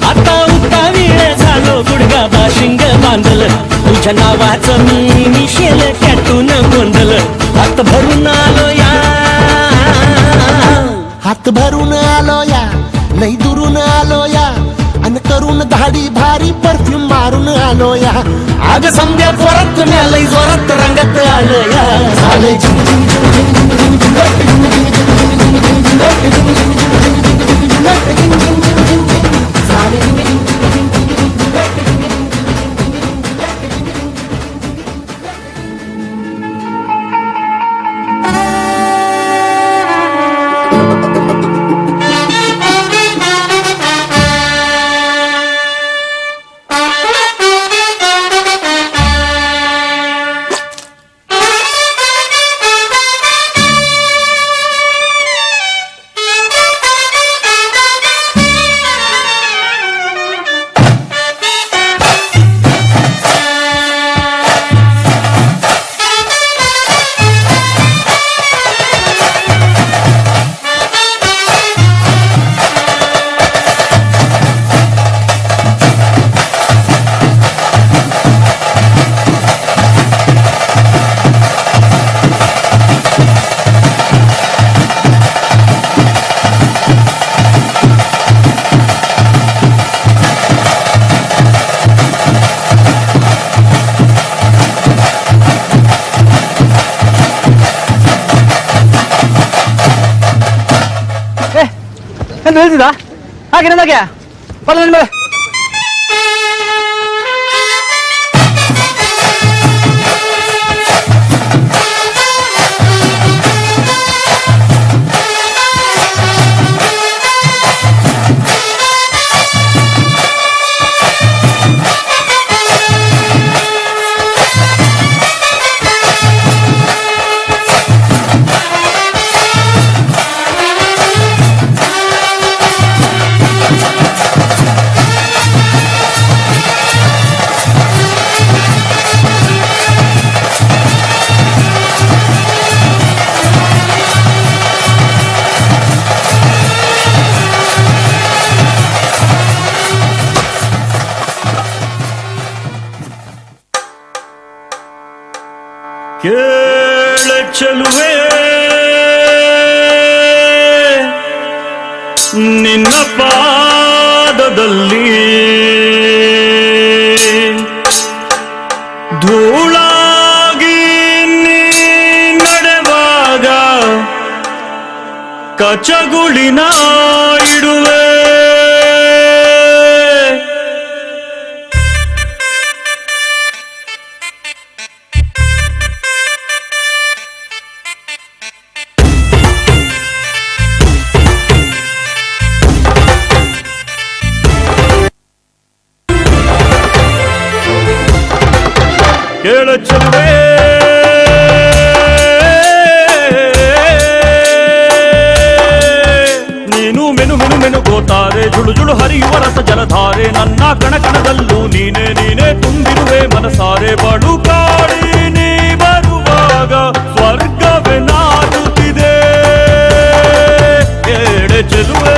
आता उठा वेळ झालो गुडगा बाशिंग बांधल तुझ्या नावाचं मी मिशेल कॅटून गोंधल हात भरून आलो या हात भरून आलो या लई दुरून आलो या आणि करून धाडी भारी परफ्यूम मारून आलो या आग समजा परत लई जोरात रंगत आलो या झाले झिंग झिंग झिंग झिंग झिंग झिंग झिंग झिंग ಹೇಳ್ತಿದ್ದ ಹಾಗೆ ನನಗೆ ಬಲ್ಲ ನನ್ನ ಮೇಲೆ ಕೇಳ ಚೆಲುವೆ ನಿನ್ನ ಪಾದದಲ್ಲಿ ಧೂಳಾಗಿ ನೀ ನಡೆವಾಗ ಕಚಗುಳಿನ ಇಡುವೆ ಕೇಳ ಚೆಲುವೆ ನೀನು ಮೆನು ಮೆನು ಮೆನು ಗೋತಾರೆ ಜುಳು ಜುಳು ಹರಿಯುವ ರಸ ಜಲಧಾರೆ ನನ್ನ ಕಣಕಣದಲ್ಲೂ ನೀನೆ ನೀನೆ ತುಂಬಿರುವೆ ಮನಸಾರೆ ಬಡು ಕಾಡಿ ನೀ ಬರುವಾಗ ಸ್ವರ್ಗವೇ ನಾಡುತ್ತಿದೆ ಕೇಳ ಚೆಲುವೆ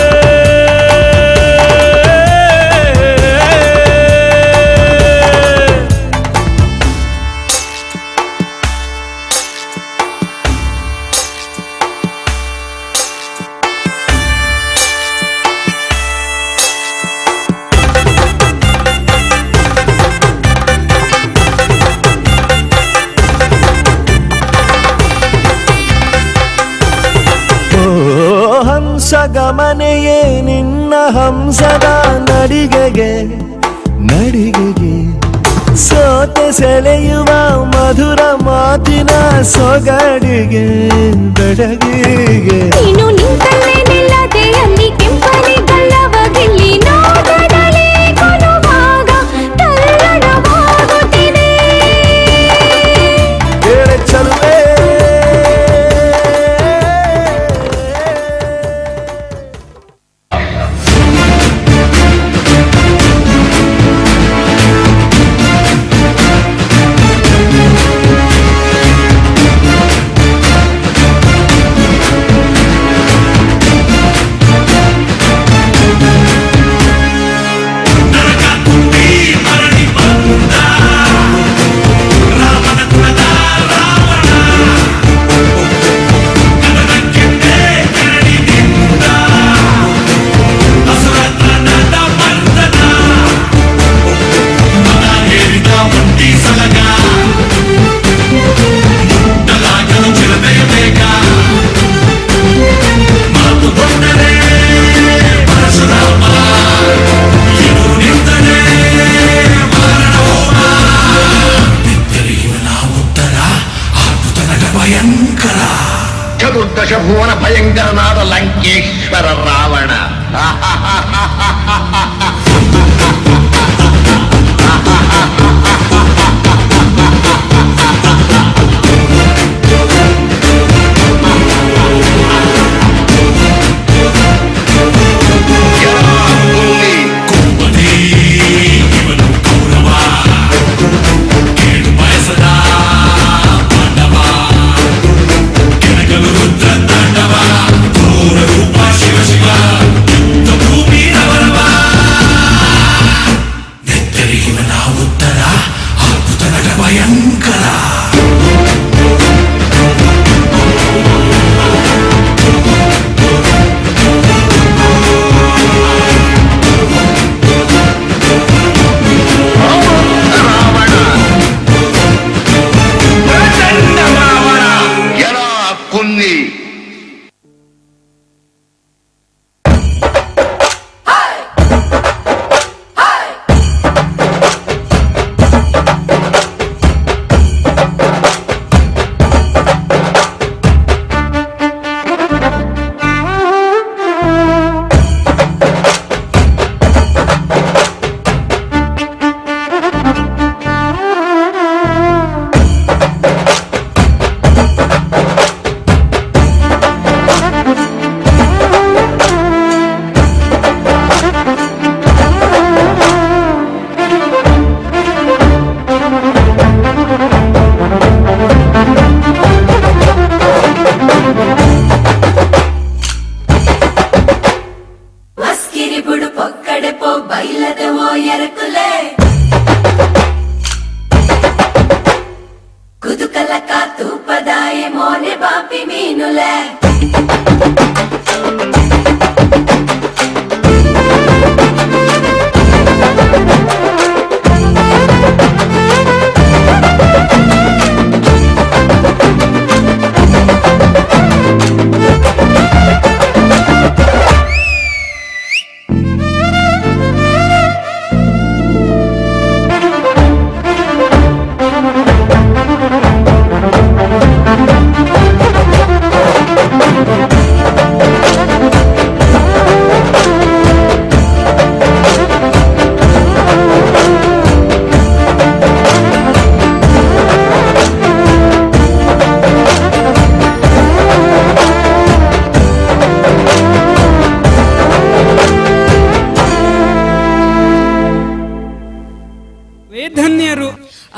ಹಂಸಗಮನೆಯೇ ನಿನ್ನ ಹಂಸದ ನಡಿಗೆಗೆ ನಡಿಗೆಗೆ ಸೋತೆ ಸೆಳೆಯುವ ಮಧುರ ಮಾತಿನ ಸೊಗಡಿಗೆ ಬೆಡಗಿಗೆ ನೀನು ನಿಂತಲ್ಲೇ ನಿಲ್ಲದೆ ಅಲ್ಲಿ ಕೆಂಪನೆ ಗಲ್ಲವಗಿಲ್ಲಿ ನೋಡದಲೇ ಕೊಡುವಾಗ ತಲ್ಲಣವಾಗುತ್ತಿದೆ ಕೇಳ ಚೆಲುವೆ ಭಯಂಕರ. ಚತುರ್ದಶ ಭುವನ ಭಯಂಕರನಾದ ಲಂಕೇಶ್ವರ ರಾವಣ.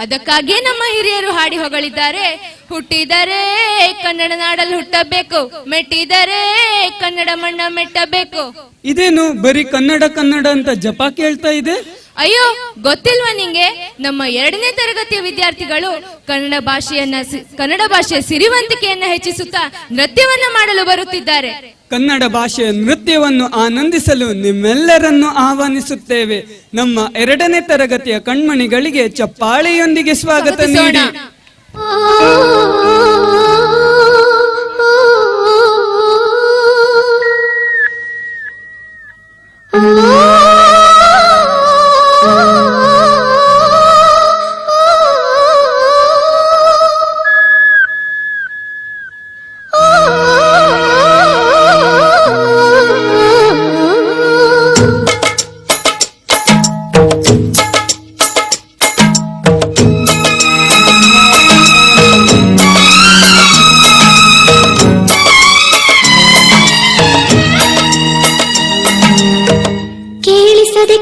ಅದಕ್ಕಾಗಿಯೇ ನಮ್ಮ ಹಿರಿಯರು ಹಾಡಿ ಹೊಗಳಿದ್ದಾರೆ. ಹುಟ್ಟಿದರೆ ಕನ್ನಡ ನಾಡಲ್ಲಿ ಹುಟ್ಟಬೇಕು, ಮೆಟ್ಟಿದರೆ ಕನ್ನಡ ಮಣ್ಣ ಮೆಟ್ಟಬೇಕು. ಇದೇನು ಬರೀ ಕನ್ನಡ ಕನ್ನಡ ಅಂತ ಜಪ ಕೇಳ್ತಾ ಇದೆ? ಅಯ್ಯೋ, ಗೊತ್ತಿಲ್ವಾ ನಿಂಗೆ? ನಮ್ಮ 2ನೇ ತರಗತಿಯ ವಿದ್ಯಾರ್ಥಿಗಳು ಕನ್ನಡ ಭಾಷೆಯ ಸಿರಿವಂತಿಕೆಯನ್ನ ಹೆಚ್ಚಿಸುತ್ತಾ ನೃತ್ಯವನ್ನ ಮಾಡಲು ಬರುತ್ತಿದ್ದಾರೆ. ಕನ್ನಡ ಭಾಷೆಯ ನೃತ್ಯವನ್ನು ಆನಂದಿಸಲು ನಿಮ್ಮೆಲ್ಲರನ್ನು ಆಹ್ವಾನಿಸುತ್ತೇವೆ. ನಮ್ಮ 2ನೇ ತರಗತಿಯ ಕಣ್ಮಣಿಗಳಿಗೆ ಚಪ್ಪಾಳೆಯೊಂದಿಗೆ ಸ್ವಾಗತ ನೀಡಿ.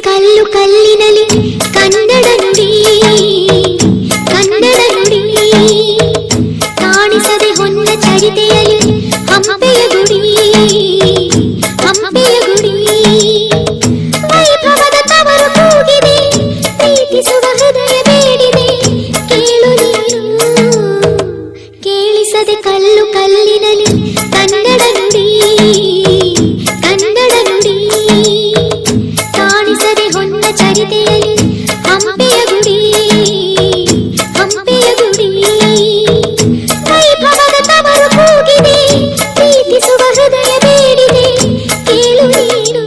ಕಲ್ಲು ಕಲ್ಲಿನಲಿ ಕನ್ನಡ ನುಡಿ, ಕನ್ನಡ ನುಡಿ ಕಾಣಿಸದೆ ಹೊನ್ನ ಚರಿತೆಯಲಿ ಹಂಪೆಯ ಗುಡಿ, ಹಂಪೆಯ ಗುಡಿ ವೈಭವದ ತವರು ಕೂಗಿದೆ, ಪ್ರೀತಿಸುವ ಹೃದಯ ಬೇಡಿದೆ, ಕೇಳು ನೀನು ಕೇಳಿಸದೆ ಕಲ್ಲು ಕಲ್ಲಿನಲಿ ಕನ್ನಡ ನುಡಿ, ಕನ್ನಡ ನುಡಿ ಕಾಣಿಸದೆ ಹೊನ್ನ ಚರಿತೆಯಲಿ ಹಂಪೆಯ ಗುಡಿ, ಹಂಪೆಯ ಗುಡಿ ವೈಭವದ ತವರು ಕೂಗಿದೆ, ಪ್ರೀತಿಸುವ ಹೃದಯ ಬೇಡಿದೆ, ಕೇಳು ನೀನು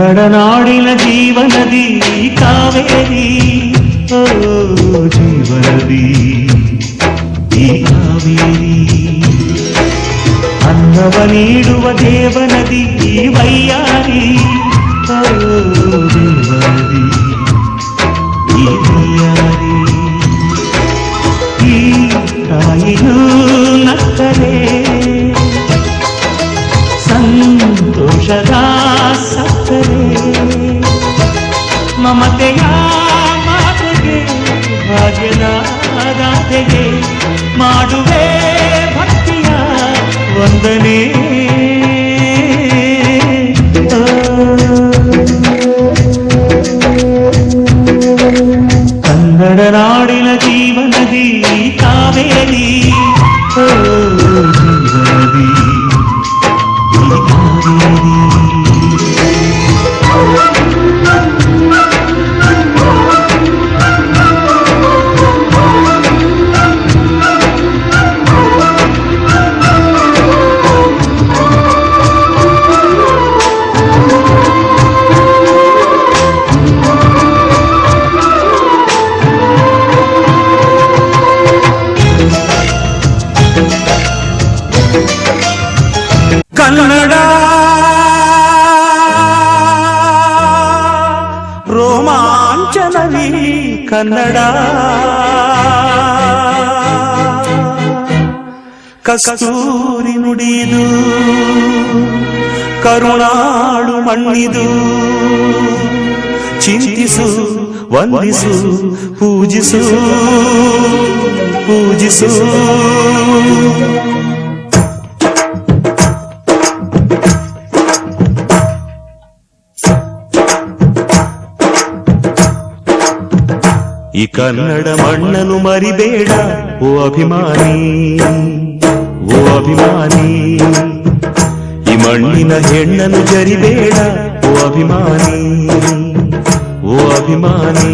ಕನ್ನಡ ನಾಡಿನ ಜೀವನದಿ ಕಾವೇರಿ, ಓ ಜೀವನದಿ ಈ ಕಾವೇರಿ, ಅನ್ನವ ನೀಡುವ ದೇವನದಿ ವೈಯಾರಿ, ಓ ದೇವನದಿ ಈ ವೈಯಾರಿ. ಈ ತಾಯಿಯೂ ನಕ್ಕರೆ ಸಂತೋಷದ ಸಕ್ಕರೆ, ಮಮತೆಯ ಮಾತೆಗೆ ಭಾಗ್ಯದ ದಾತೆಗೆ ಮಾಡುವೆ ಭಕ್ತಿಯ ವಂದನೆ. ಕನ್ನಡ ನಾಡಿನ ಜೀವನದಿ ಕಾವೇರಿ, ಓ ಜೀವನದಿ ಈ ಕಾವೇರಿ. ಕನ್ನಡ ರೋಮಾಂಚನವಿ ಕನ್ನಡ, ಕಸ್ತೂರಿ ನುಡಿದು ಕರುಣಾಳು ಮಣ್ಣಿದು, ಚಿಂತಿಸು ವಂದಿಸು ಪೂಜಿಸು ಪೂಜಿಸು. ಈ ಕನ್ನಡ ಮಣ್ಣನ್ನು ಮರಿಬೇಡ ಓ ಅಭಿಮಾನಿ, ಓ ಅಭಿಮಾನಿ. ಈ ಮಣ್ಣಿನ ಹೆಣ್ಣನ್ನು ಜರಿಬೇಡ ಓ ಅಭಿಮಾನಿ, ಓ ಅಭಿಮಾನಿ.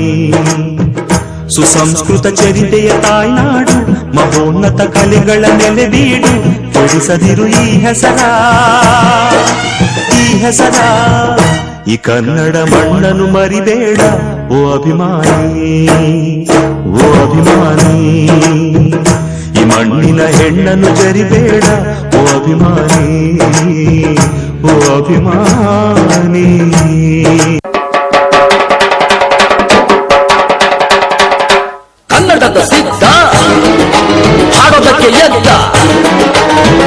ಸುಸಂಸ್ಕೃತ ಚರಿತೆಯ ತಾಯ್ನಾಡು, ಮಹೋನ್ನತ ಕಲೆಗಳ ನೆಲೆಬೀಡು. ಕೆಡಿಸದಿರು ಈ ಹೆಸರ, ಈ ಹೆಸರ. ಈ ಕನ್ನಡ ಮಣ್ಣನ್ನು ಮರಿಬೇಡ ಓ ಅಭಿಮಾನಿ, ಓ ಅಭಿಮಾನಿ. ಈ ಮಣ್ಣಿನ ಹೆಣ್ಣನ್ನು ಜರಿಬೇಡ ಓ ಅಭಿಮಾನಿ, ಓ ಅಭಿಮಾನಿ. ಕನ್ನಡದ ಸಿದ್ಧ ಹಾಡೋದಕ್ಕೆ ಎದ್ದ,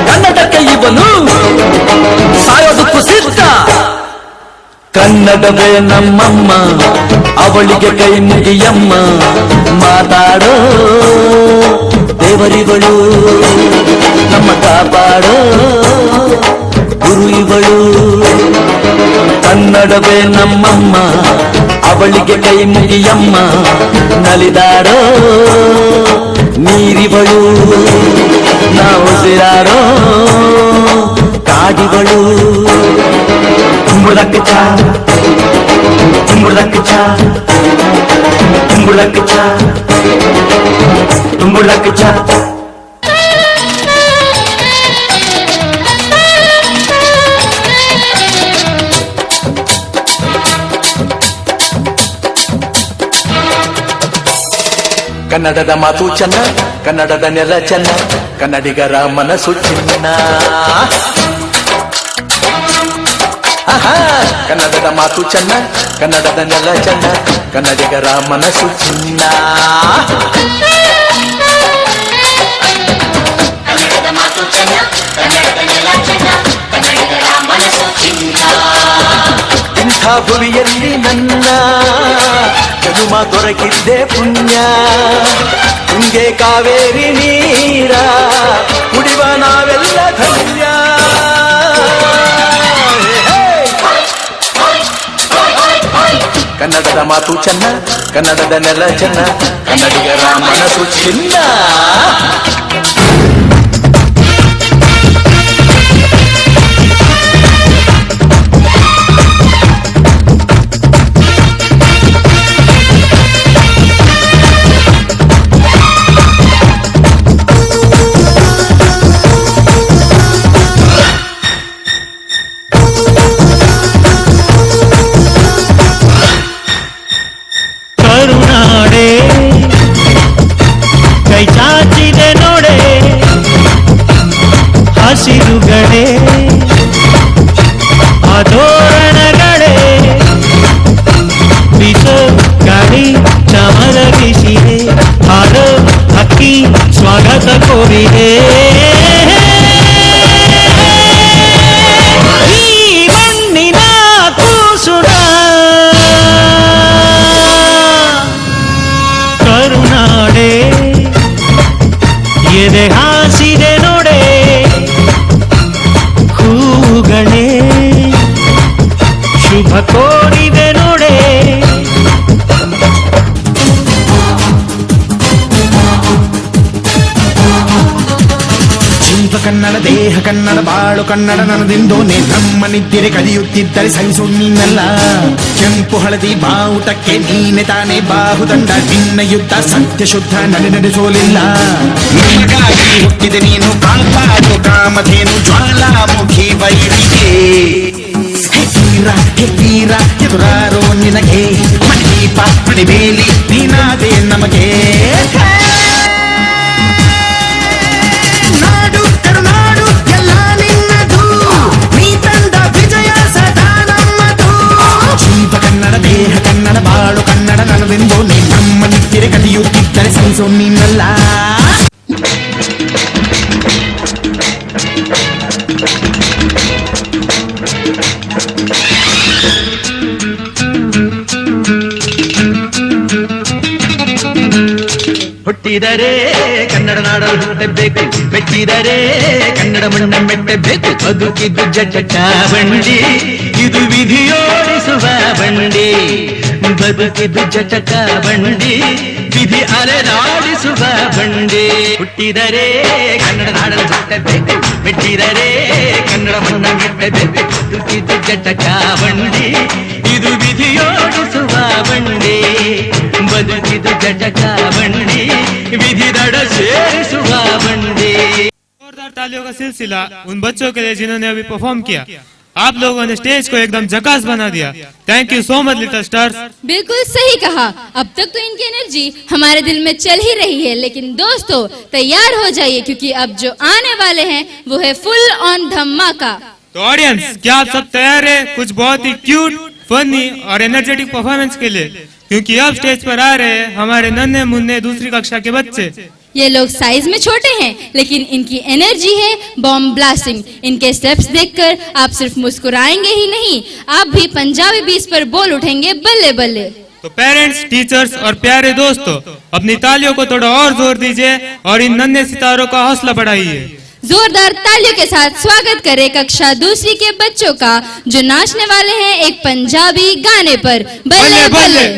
ಕನ್ನಡಕ್ಕೆ ಇವನು ಸಾಯೋದಕ್ಕೂ ಸಿದ್ಧ. ಕನ್ನಡವೇ ನಮ್ಮಮ್ಮ, ಅವಳಿಗೆ ಕೈ ಮುಗಿಯಮ್ಮ. ಮಾತಾಡೋ ದೇವರಿವಳು, ನಮ್ಮ ಕಾಪಾಡೋ ಗುರು ಇವಳು. ಕನ್ನಡವೇ ನಮ್ಮಮ್ಮ, ಅವಳಿಗೆ ಕೈ ಮುಗಿಯಮ್ಮ. ನಲಿದಾಡೋ ನೀರಿವಳು, ನಾವು ಉಸಿರಾಡೋ ಕಾಡಿವಳು. ತುಂಬುಳಕ್ಕೆ ಚಾ, ತುಂಬುಳಕ್ಕೆ ಚಾ, ತುಂಬುಳಕ್ಕೆ ಚಾ, ತುಂಬುಳಕ್ಕೆ ಚಾ. ಕನ್ನಡದ ಮಾತು ಚೆನ್ನ, ಕನ್ನಡದ ನೆಲ ಚೆನ್ನ, ಕನ್ನಡಿಗರ ಮನಸ್ಸು ಚಿನ್ನ. ಕನ್ನಡದ ಮಾತು ಚೆನ್ನ, ಕನ್ನಡದ ನೆಲ ಚೆನ್ನ, ಕನ್ನಡಿಗರ ಮನಸ್ಸು ಚಿನ್ನ. ಕನ್ನಡದ ಮಾತು ಚೆನ್ನ, ಕನ್ನಡದ ನೆಲ ಚೆನ್ನ, ಕನ್ನಡಿಗರ ಮನಸ್ಸು ಚಿನ್ನ. ಇಂಥ ಭುವಿಯಲ್ಲಿ ನನ್ನ ಜನುಮ ದೊರಕಿದ್ದೆ ಪುಣ್ಯ. ತುಂಗೆ ಕಾವೇರಿ ನೀರ ಕುಡಿವ ನಾವೆಲ್ಲ ಧನ್ಯ. ಕನ್ನಡದ ಮಾತು ಚೆನ್ನ, ಕನ್ನಡದ ನೆಲ ಚೆನ್ನ, ಕನ್ನಡಿಗರ ಮನಸ್ಸು ಚಿನ್ನ. ಕನ್ನಡ ಬಾಳು ಕನ್ನಡ ನನ್ನದೆಂದೋನೆ ನಮ್ಮ ನಿದ್ದಿರೆ ಕಲಿಯುತ್ತಿದ್ದರೆ ಸಹಿಸುಣ್ಣಲ್ಲ ಕೆಂಪು ಹಳದಿ ಬಾವುಟಕ್ಕೆ ನೀನೆ ತಾನೇ ಬಾಹುದಂಡ ನಿನ್ನ ಯುದ್ಧ ಸತ್ಯ ಶುದ್ಧ ನಡೆಸೋಲಿಲ್ಲ ನಮಗಾಗಿ ಹುಟ್ಟಿದೆ ನೀನು ಕಾಪಾಡು ಕಾಮಧೇನು ಜ್ವಾಲಾಮುಖಿ ವೈರಿಗೆ ಹೇ ವೀರ ಎದುರಾರೋ ನಿನಗೆ ಮಣಿದೀಪ ಮಣಿಬೇಲಿ ನೀನಾದೆ ನಮಗೆ ನಾಡು ಕರುನಾಡು ಎಲ್ಲ ನಿನ್ನದು ನೀ ತಂದ ವಿಜಯ ಸದಾ ನಮ್ಮದು ಜೀವ ಕನ್ನಡ ದೇಹ ಕನ್ನಡ ಬಾಳು ಕನ್ನಡ ನನ್ನದೆಂದು ನೀ ನಮ್ಮ ನಿತ್ತಿರೆ ಕಲಿಯುತ್ತಿದ್ದರೆ ಸಹಿಸೋ ನೀನಲ್ಲ ಹುಟ್ಟಿದರೆ ಕನ್ನಡ ನಾಡಲು ಹುಟ್ಟಬೇಕು ಮೆಟ್ಟಿದರೆ ಕನ್ನಡ ಮಣ್ಣ ಮೆಟ್ಟಬೇಕು ಬದುಕಿದ್ದು ಜಟಕ ಬಂಡಿ ಇದು ವಿಧಿಯೋಡಿಸುವ ಬಂಡಿ ಬದುಕಿದ್ದು ಜಟಕ ಬಂಡಿ ವಿಧಿ ಅಲೆದಾಡಿಸುವ ಬಂಡಿ ಹುಟ್ಟಿದರೆ ಕನ್ನಡ ನಾಡಲು ಹುಟ್ಟಬೇಕು ಮೆಟ್ಟಿದರೆ ಕನ್ನಡ ಮಣ್ಣ ಮೆಟ್ಟಬೇಕು ಬದುಕಿದ್ದು ಜಟಕ ಬಂಡಿ ಇದು ವಿಧಿಯೋಡಿಸುವ ಬಂಡಿ ಬದುಕಿದು ಜಟಕ ಬಂಡಿ विधि दड़ शेरसुआ बंदे। जोरदार तालियों का सिलसिला उन बच्चों के लिए जिन्होंने अभी परफॉर्म किया। आप लोगों ने स्टेज को एकदम झकास बना दिया। Thank you so much little stars. बिल्कुल सही कहा। अब तक तो इनकी एनर्जी हमारे दिल में चल ही रही है, लेकिन दोस्तों तैयार हो जाइए क्योंकि अब जो आने वाले हैं वो है फुल ऑन धमाका। तो ऑडियंस, क्या आप सब तैयार है कुछ बहुत ही क्यूट, फनी और एनर्जेटिक परफॉर्मेंस के लिए? क्योंकि अब स्टेज पर आ रहे हैं हमारे नन्हे मुन्ने दूसरी कक्षा के बच्चे। ये लोग साइज में छोटे हैं लेकिन इनकी एनर्जी है बॉम्ब ब्लास्टिंग। इनके स्टेप्स देखकर आप सिर्फ मुस्कुराएंगे ही नहीं, आप भी पंजाबी बीट्स पर बोल उठेंगे बल्ले बल्ले। तो पेरेंट्स, टीचर्स और प्यारे दोस्तों, अपनी तालियों को थोड़ा और जोर दीजिए और इन नन्हे सितारों का हौसला बढ़ाइए। जोरदार तालियों के साथ स्वागत करें कक्षा दूसरी के बच्चों का जो नाचने वाले हैं एक पंजाबी गाने पर। बल्ले बल्ले।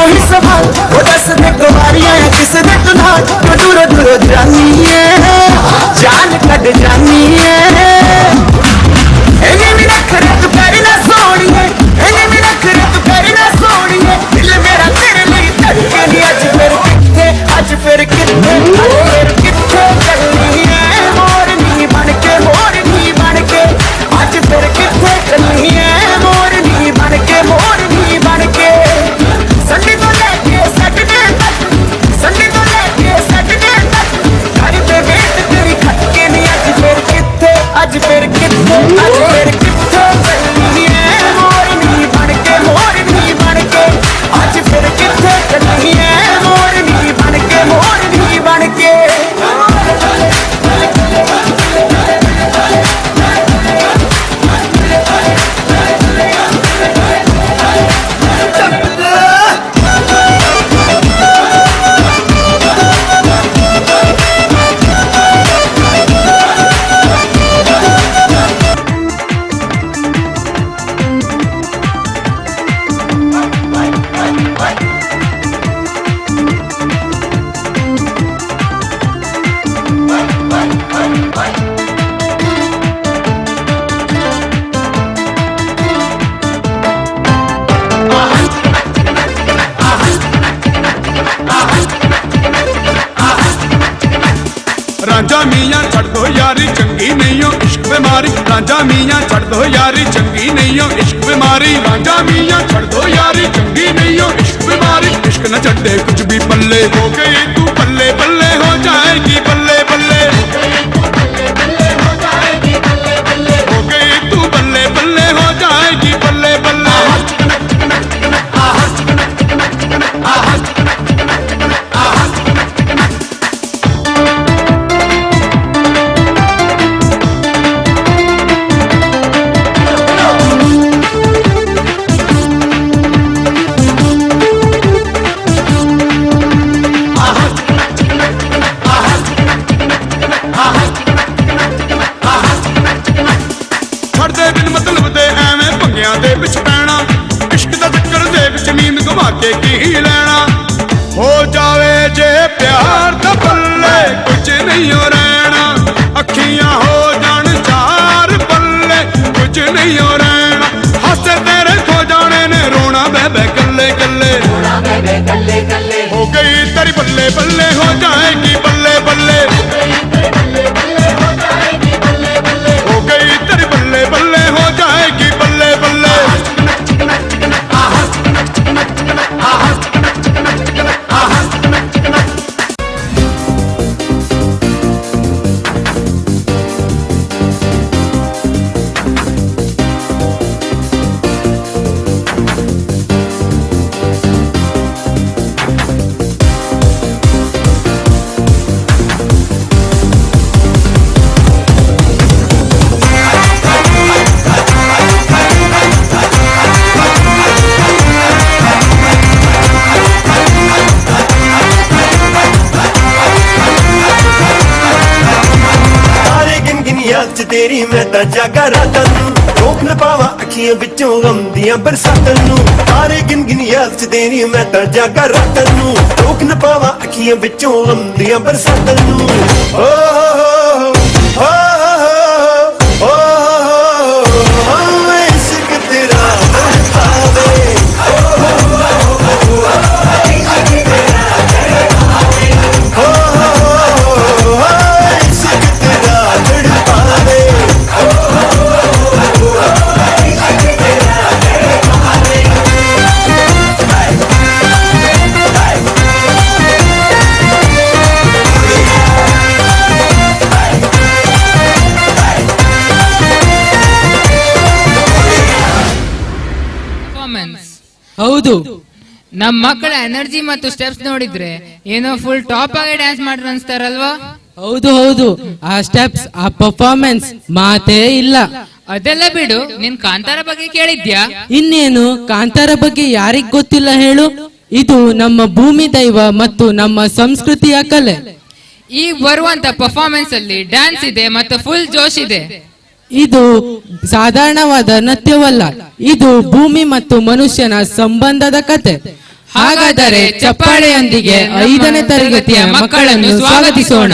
ही सवाल वो दस दे कुमारियां या किस दे तू नाल जो दूर दूर जानी है जान कट जानी है एने मेरा खरे तू करी ना सोनी है एने मेरा खरे तू करी ना सोनी है दिल मेरा तेरे लिए धड़के नहीं आज फिर किथे चलनी है मोरनी बन के आज फिर किथे चलनी है मोरनी बन के संडे तो लेके सैटरडे तक घर पे वेट तेरी खटके नहीं आज फिर किथे चलनी है मोरनी बन के आज फिर किथे चलनी है मोरनी बन के रांझा मियाँ छड़ दो यारी चंगी नहीं हो इश्क बीमारी रांझा मियाँ छड़ दो यारी चंगी नहीं हो इश्क बीमारी रांझा मियाँ छड़ दो यारी चंगी नहीं हो इश्क बीमारी इश्क न छड़े कुछ भी पल्ले हो गई तू पल्ले पल्ले हो जाएगी बल्ले बल्ले हो गई तू बल्ले बल्ले हो जाएगी बल्ले बल्ले के की लेना हो जावे जे प्यार दा पल्ले कुछ नहीं हो रहना अखियां हो जान चार पल्ले कुछ नहीं हो रहना हंसे तेरे खो जाने ने रोना बे कल्ले कल्ले हो गई तेरी बल्ले बल्ले हो जाएगी बल्ले बल्ले हो गई तेरी बल्ले बल्ले हो जाएगी बल्ले बल्ले तेरी मैं ता जागा रातां नूं रोक न पावा अखियां विचों गम दियां बरसातां नूं तारे गिन गिन याद च तेरी मैं ता जागा रातां नूं रोक न पावा अखियां विचों गम दियां बरसातां नूं ओ हो ओ इश्क तेरा तड़पावे ಹೌದು ನಮ್ಮ ಮಕ್ಕಳ ಎನರ್ಜಿ ಮತ್ತು ಸ್ಟೆಪ್ಸ್ ನೋಡಿದ್ರೆ ಏನೋ ಫುಲ್ ಟಾಪ್ ಆಗಿ ಡ್ಯಾನ್ಸ್ ಮಾಡ್ರು ಅನ್ಸ್ತಾರಲ್ವಾ? ಹೌದು ಹೌದು, ಆ ಸ್ಟೆಪ್ಸ್, ಆ ಪರ್ಫಾರ್ಮೆನ್ಸ್ ಮಾತೇ ಇಲ್ಲ. ಅದೆಲ್ಲ ಬಿಡು, ನಿನ್ ಕಾಂತಾರ ಬಗ್ಗೆ ಕೇಳಿದ್ಯಾ? ಇನ್ನೇನು, ಕಾಂತಾರ ಬಗ್ಗೆ ಯಾರಿಗ್ ಗೊತ್ತಿಲ್ಲ ಹೇಳು? ಇದು ನಮ್ಮ ಭೂಮಿ ದೈವ ಮತ್ತು ನಮ್ಮ ಸಂಸ್ಕೃತಿಯ ಕಲೆ. ಈಗ ಬರುವಂತ ಪರ್ಫಾರ್ಮೆನ್ಸ್ ಅಲ್ಲಿ ಡ್ಯಾನ್ಸ್ ಇದೆ ಮತ್ತು ಫುಲ್ ಜೋಶ್ ಇದೆ. ಇದು ಸಾಧಾರಣವಾದ ನೃತ್ಯವಲ್ಲ, ಇದು ಭೂಮಿ ಮತ್ತು ಮನುಷ್ಯನ ಸಂಬಂಧದ ಕತೆ. ಹಾಗಾದರೆ ಚಪ್ಪಾಳೆಯೊಂದಿಗೆ 5ನೇ ತರಗತಿಯ ಮಕ್ಕಳನ್ನು ಸ್ವಾಗತಿಸೋಣ.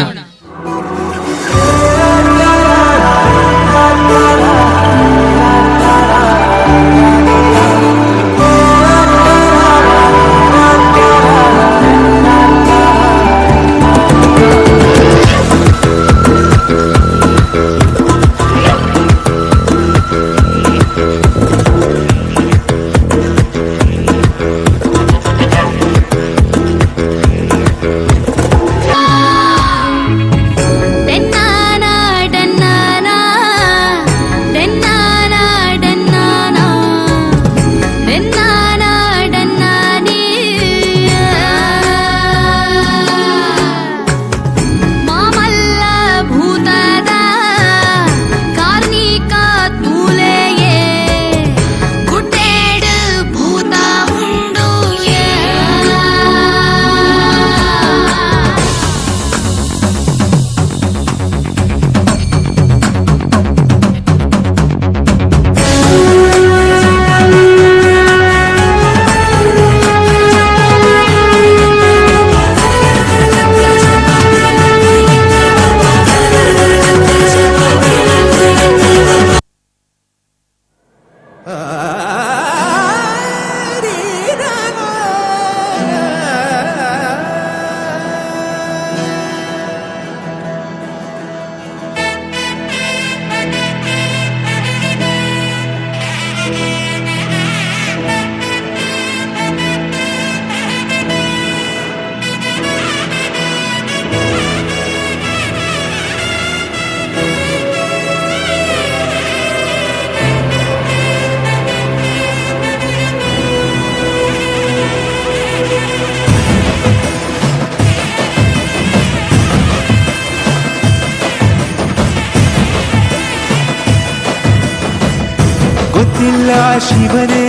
ಗೊತ್ತಿಲ್ಲ ಶಿವನೇ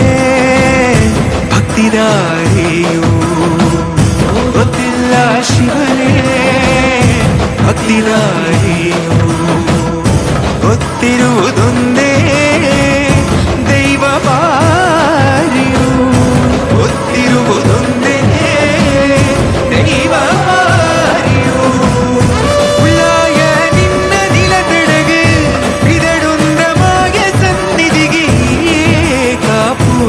ಭಕ್ತಿದಾರಿಯು, ಗೊತ್ತಿಲ್ಲ ಶಿವನೇ ಭಕ್ತಿದಾರಿಯು, ಗೊತ್ತಿರುವುದೊಂದೇ ದೈವ ಬಾರಿಯು, ಗೊತ್ತಿರುವುದೊಂದೇ ದೈವ ಬಾರಿಯು. ಉಳ್ಳಾಯ ನಿನ್ನ ನಿಲತಡೆಗೆ ಇದಡೊಂದ ಮಾಯ ಸನ್ನಿಧಿಗೆ ಕಾಪು.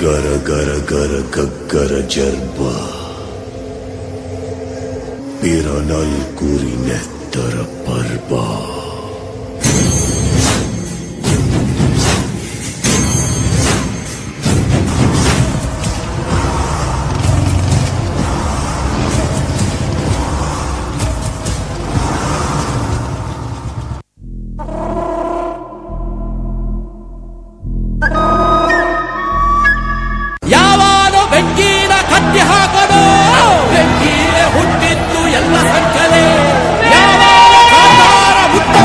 ಗರ ಗರ ಗರ ಗಗ್ಗರ ಜರ್ಬ ಪಿರನಲ್ ಕುರಿ ನೆತ್ತರ ಪರ್ಬ. ಯಾವಾನು ಬೆಂಕಿನ ಕತ್ತಿ ಹಾಕದು, ಬೆಂಕಿಯೇ ಹುಟ್ಟಿತ್ತು ಎಲ್ಲ ಸಂಕಲೆ. ಯಾವಾನ ಕಾಂತಾರ ಮುತ್ತ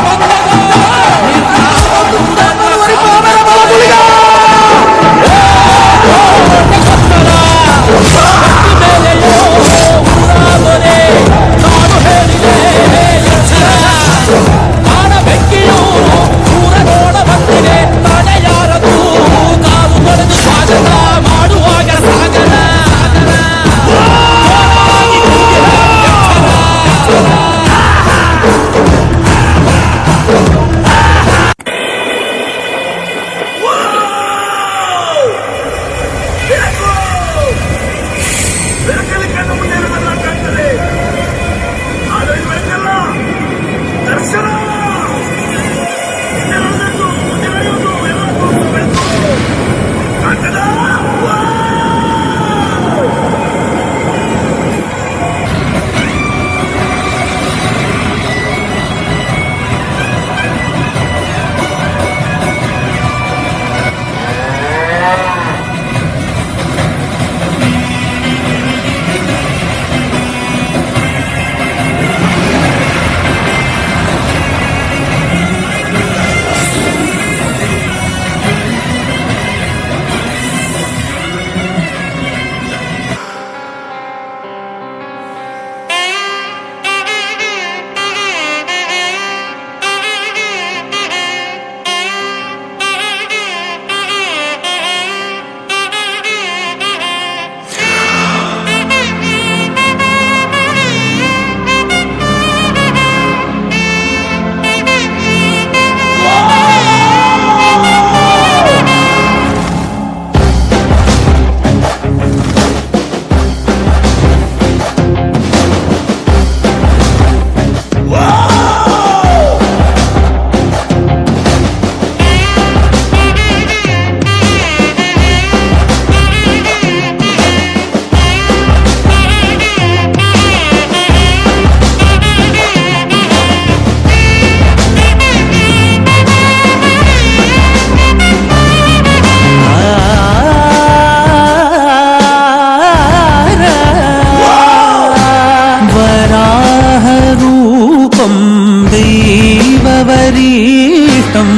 वरीष्टं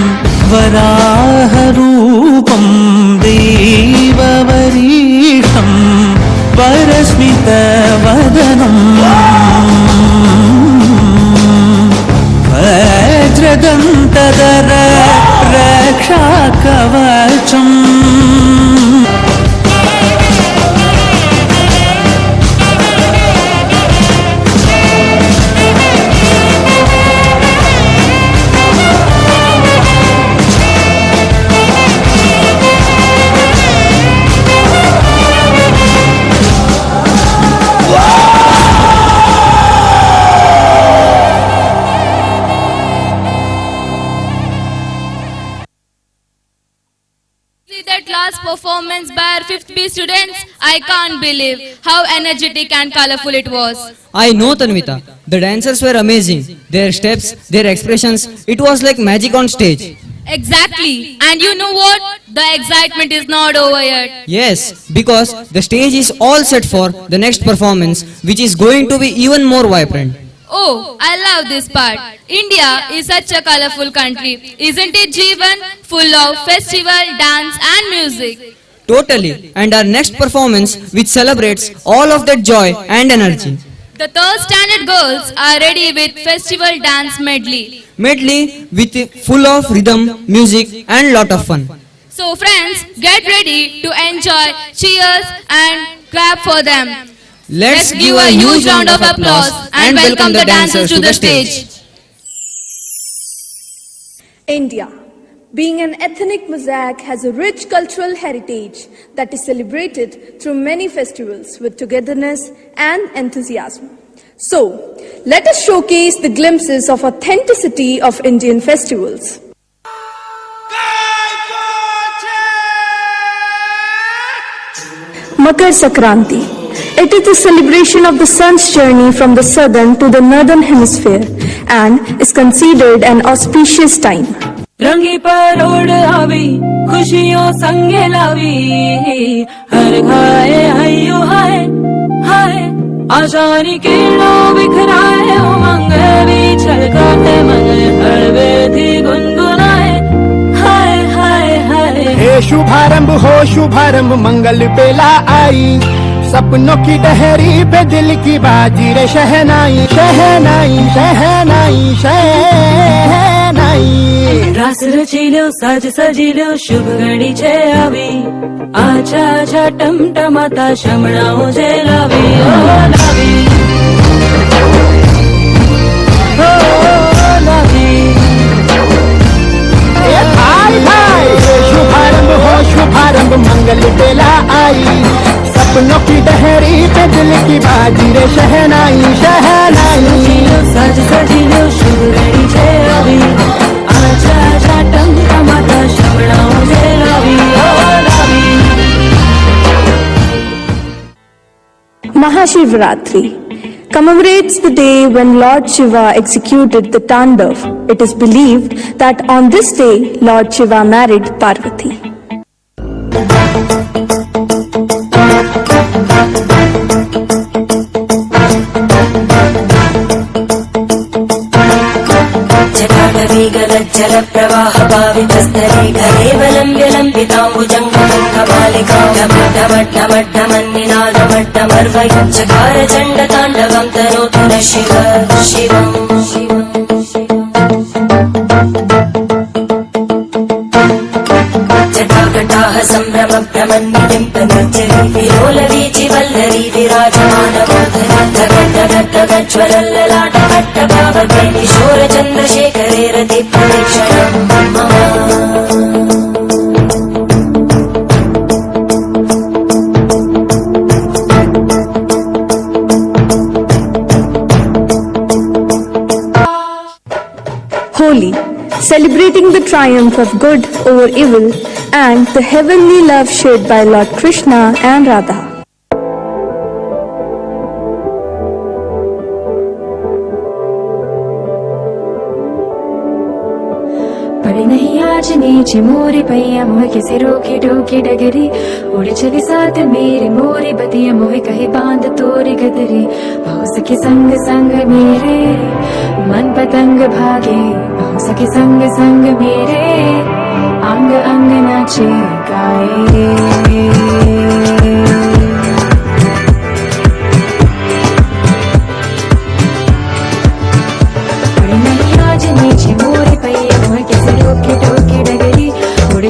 वराहरूपं देववरीष्टं परस्मितवदनं वज्रदन्तधर रक्षाकवचम् Performance by our 5th B students, I can't believe how energetic and colorful it was. I know, Tanvita. The dancers were amazing. Their steps, their expressions, it was like magic on stage. Exactly. And you know what? The excitement is not over yet. Yes, because the stage is all set for the next performance, which is going to be even more vibrant. Oh, I love this part. India is such a colorful country, isn't it, Jeevan? Full of festival, dance and music. Totally. And our next performance, which celebrates all of that joy and energy. The third standard girls are ready with festival dance medley. Medley with full of rhythm, music and lot of fun. So friends, get ready to enjoy, cheers and clap for them. Let's give a huge round of applause and welcome the dancers to the stage. India, being an ethnic mosaic, has a rich cultural heritage that is celebrated through many festivals with togetherness and enthusiasm. So, let us showcase the glimpses of authenticity of Indian festivals. Makar Sankranti. It is the celebration of the sun's journey from the southern to the northern hemisphere and is considered an auspicious time. रंगी परोड़ आवी खुशियों संगे लावी हर घाए हयो हाय हाय आशानी किरणों बिखराए उमंग भी छलकाते मन हर वेदी गुनगुनाए हाय हाय हाय हे शुभारंभ मंगल बेला आई सपनों की डहरी पे दिल की बाजी रे शहनाई शहनाई शहनाई शहनाई रास रचिलो साज सजिलो शुभ घड़ी छे आवी आछा आछा टमटमाता शमणाओ जे लावी ओ लावी ओ लावी भाई शुभारंभ मंगल बेला आई सपनों की डहरी पे दिल की बाजी रे शहनाई शहनाई साज सजिलो शुभ घड़ी छे आवी आछा आछा टमटमाता शमणाओ जे लावी ओ लावी Mahashivratri commemorates the day when Lord Shiva executed the Tandav. It is believed that on this day Lord Shiva married Parvati. जल प्रवाह भावितस्तरे घरेवलम्ब्य लम्बिताम्बुजङ्गमन्निनादमट्टमर्वयुच्चकार चण्डताण्डवं तनोतु न शिव शिवम् जटाकटाः सम्भ्रम भ्रमन्निलिम्पनिर्जरी विलोलवीचि वल्लरी विराजमानमोदगज्वलल्ललाटभट्टभावके किशोरचन्द्रशेखरे रति प्रदक्षिणम् मम Holi, celebrating the triumph of good over evil and the heavenly love shared by Lord Krishna and Radha. पड़ी नहीं आज नीचे मोरी पैया मोह किसी रोकी टोकी डगरी उड़ी चली साथ मेरी मोरी बतिया मोह कहे बांध तोरी गदरी बहु सखी संग संग मेरे मन पतंग भागे बहु सखी संग संग मेरे अंग अंग नाचे गाए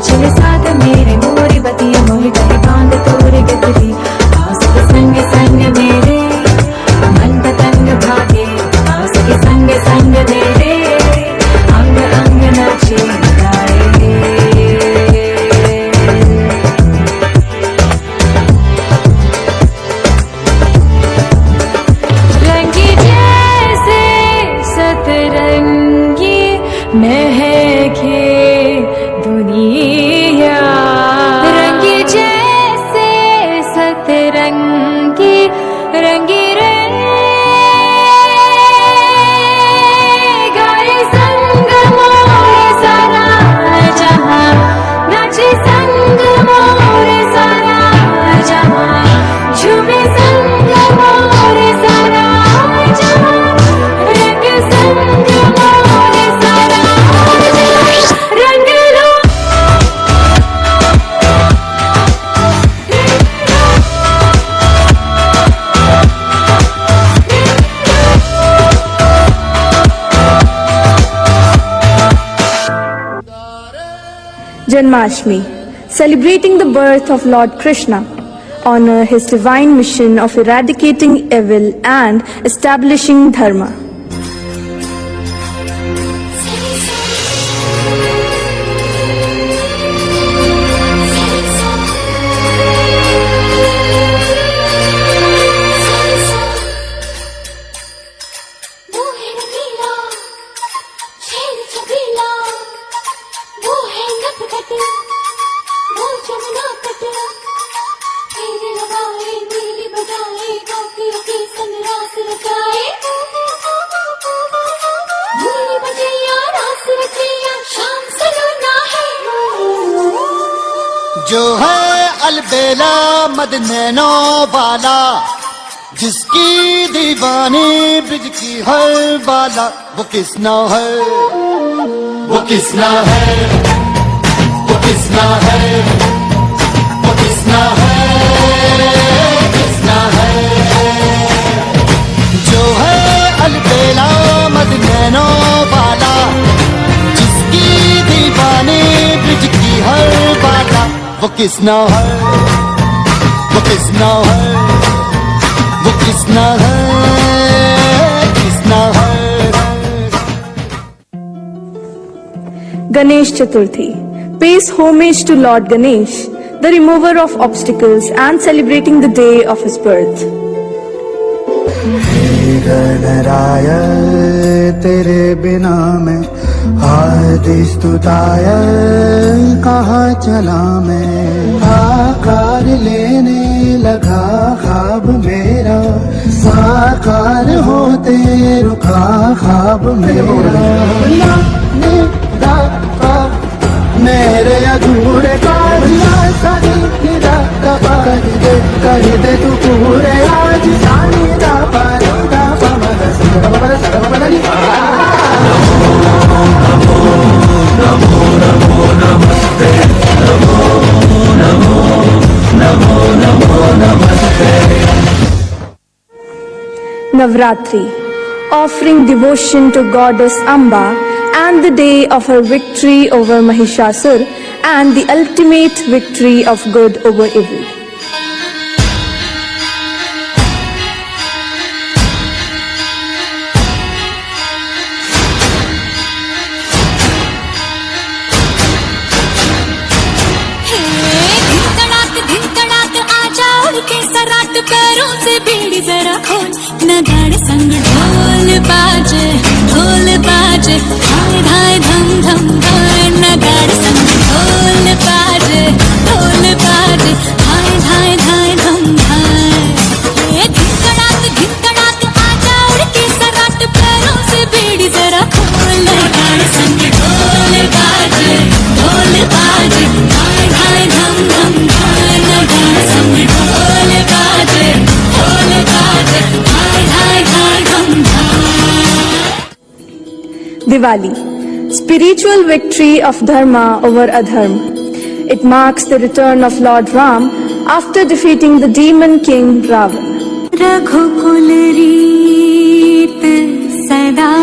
चले साथ मेरे मोरी बतिया मोह कहे बांध तोरे गदरी आसके संग संग मेरे मन पतंग भागे आसके संग संग मेरे अंग अंग नाचे गाए रंगी जैसे सतरंगी महके दुनिया रंगी जैसे सतरंगी रंगी गाए संग मोरे सारा जहां नाचे संग मोरे सारा जहां झूमे संग मोरे सारा जहां रंग संग मोरे सारा रंग Janmashtami, celebrating the birth of Lord Krishna, honor his divine mission of eradicating evil and establishing dharma. जो है अलबेला मद नैनो वाला जिसकी दीवानी ब्रिज की हर बाला वो किसना है वो किसना है वो किसना है वो किसना है किसना है जो है अलबेला मद नैनो वाला जिसकी दीवानी ब्रिज की हर बाला वो किसना है वो किसना है वो किसना है किसना है Ganesh Chaturthi pays homage to Lord Ganesh, the remover of obstacles and celebrating the day of his birth. Ganaraya तेरे बिना मैं आदि स्तुताय कहाँ चला मैं आकार लेने लगा ख्वाब मेरा ख्वाब मेरा मेरे अधूरे कर दे तू पूरे आज Navratri, offering devotion to goddess Amba and the day of her victory over Mahishasur and the ultimate victory of good over evil. नगाड़े संग ढोल बाजे धाय धाय धम धम धाय नगाड़े संग ढोल बाजे धाय धाय धाय धम धाय ये धिकड़ाक आजा उड़ के सराट पैरों से बीड़ी जरा खोल नगाड़े संग ढोल बाजे धाय धाय धम धम धाय नगाड़े संग ढोल बाजे Diwali, spiritual victory of Dharma over Adharma. It marks the return of Lord Ram after defeating the demon king Ravan. रघुकुल रीत सदा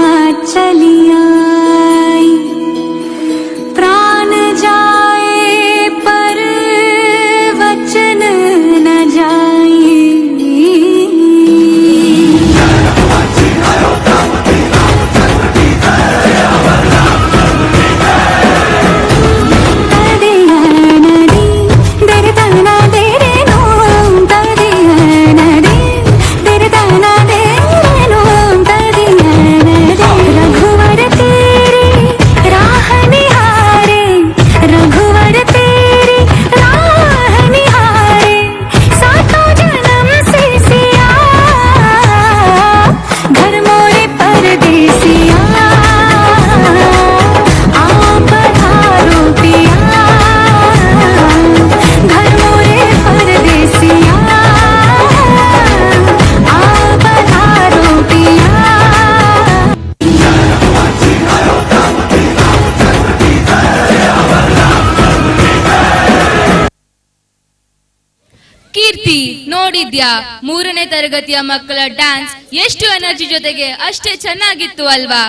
चली आई, प्राण जाए पर वचन न जाए। ಕೀರ್ತಿ, ನೋಡಿದ್ಯಾ ಮೂರನೇ ತರಗತಿಯ ಮಕ್ಕಳ ಡ್ಯಾನ್ಸ್ ಎಷ್ಟು ಎನರ್ಜಿ ಜೊತೆಗೆ ಅಷ್ಟೇ ಚೆನ್ನಾಗಿತ್ತು ಅಲ್ವಾ?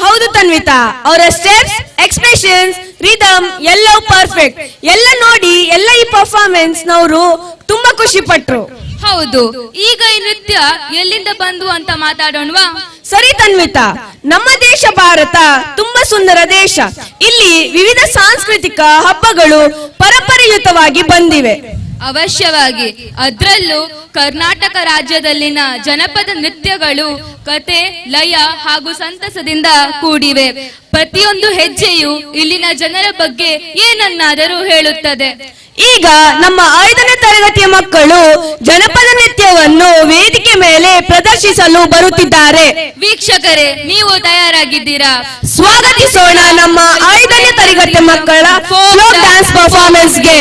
ಹೌದು ತನ್ವಿತಾ, ಅವರ ಸ್ಟೆಪ್ಸ್, ಎಕ್ಸ್ಪ್ರೆಷನ್ಸ್, ರಿದಮ್ ಎಲ್ಲವೂ ಪರ್ಫೆಕ್ಟ್. ಎಲ್ಲ ನೋಡಿ ಎಲ್ಲ ಈ ಪರ್ಫಾರ್ಮೆನ್ಸ್ ನವರು ತುಂಬಾ ಖುಷಿ ಪಟ್ರು. ಹೌದು, ಈಗ ಈ ನೃತ್ಯ ಎಲ್ಲಿಂದ ಬಂದು ಅಂತ ಮಾತಾಡೋಣವಾ? ಸರಿ ತನ್ವಿತಾ, ನಮ್ಮ ದೇಶ ಭಾರತ ತುಂಬಾ ಸುಂದರ ದೇಶ. ಇಲ್ಲಿ ವಿವಿಧ ಸಾಂಸ್ಕೃತಿಕ ಹಬ್ಬಗಳು ಪರಂಪರೆಯುತವಾಗಿ ಬಂದಿವೆ. ಅವಶ್ಯವಾಗಿ, ಅದರಲ್ಲೂ ಕರ್ನಾಟಕ ರಾಜ್ಯದಲ್ಲಿನ ಜನಪದ ನೃತ್ಯಗಳು ಕತೆ, ಲಯ ಹಾಗೂ ಸಂತಸದಿಂದ ಕೂಡಿವೆ. ಪ್ರತಿಯೊಂದು ಹೆಜ್ಜೆಯು ಇಲ್ಲಿನ ಜನರ ಬಗ್ಗೆ ಏನನ್ನಾದರೂ ಹೇಳುತ್ತದೆ. ಈಗ ನಮ್ಮ 5ನೇ ತರಗತಿಯ ಮಕ್ಕಳು ಜನಪದ ನೃತ್ಯವನ್ನು ವೇದಿಕೆ ಮೇಲೆ ಪ್ರದರ್ಶಿಸಲು ಬರುತ್ತಿದ್ದಾರೆ. ವೀಕ್ಷಕರೇ, ನೀವು ತಯಾರಾಗಿದ್ದೀರಾ? ಸ್ವಾಗತಿಸೋಣ ನಮ್ಮ 5ನೇ ತರಗತಿಯ ಮಕ್ಕಳ ಫೋಕ್ ಡ್ಯಾನ್ಸ್ ಪರ್ಫಾರ್ಮೆನ್ಸ್ಗೆ.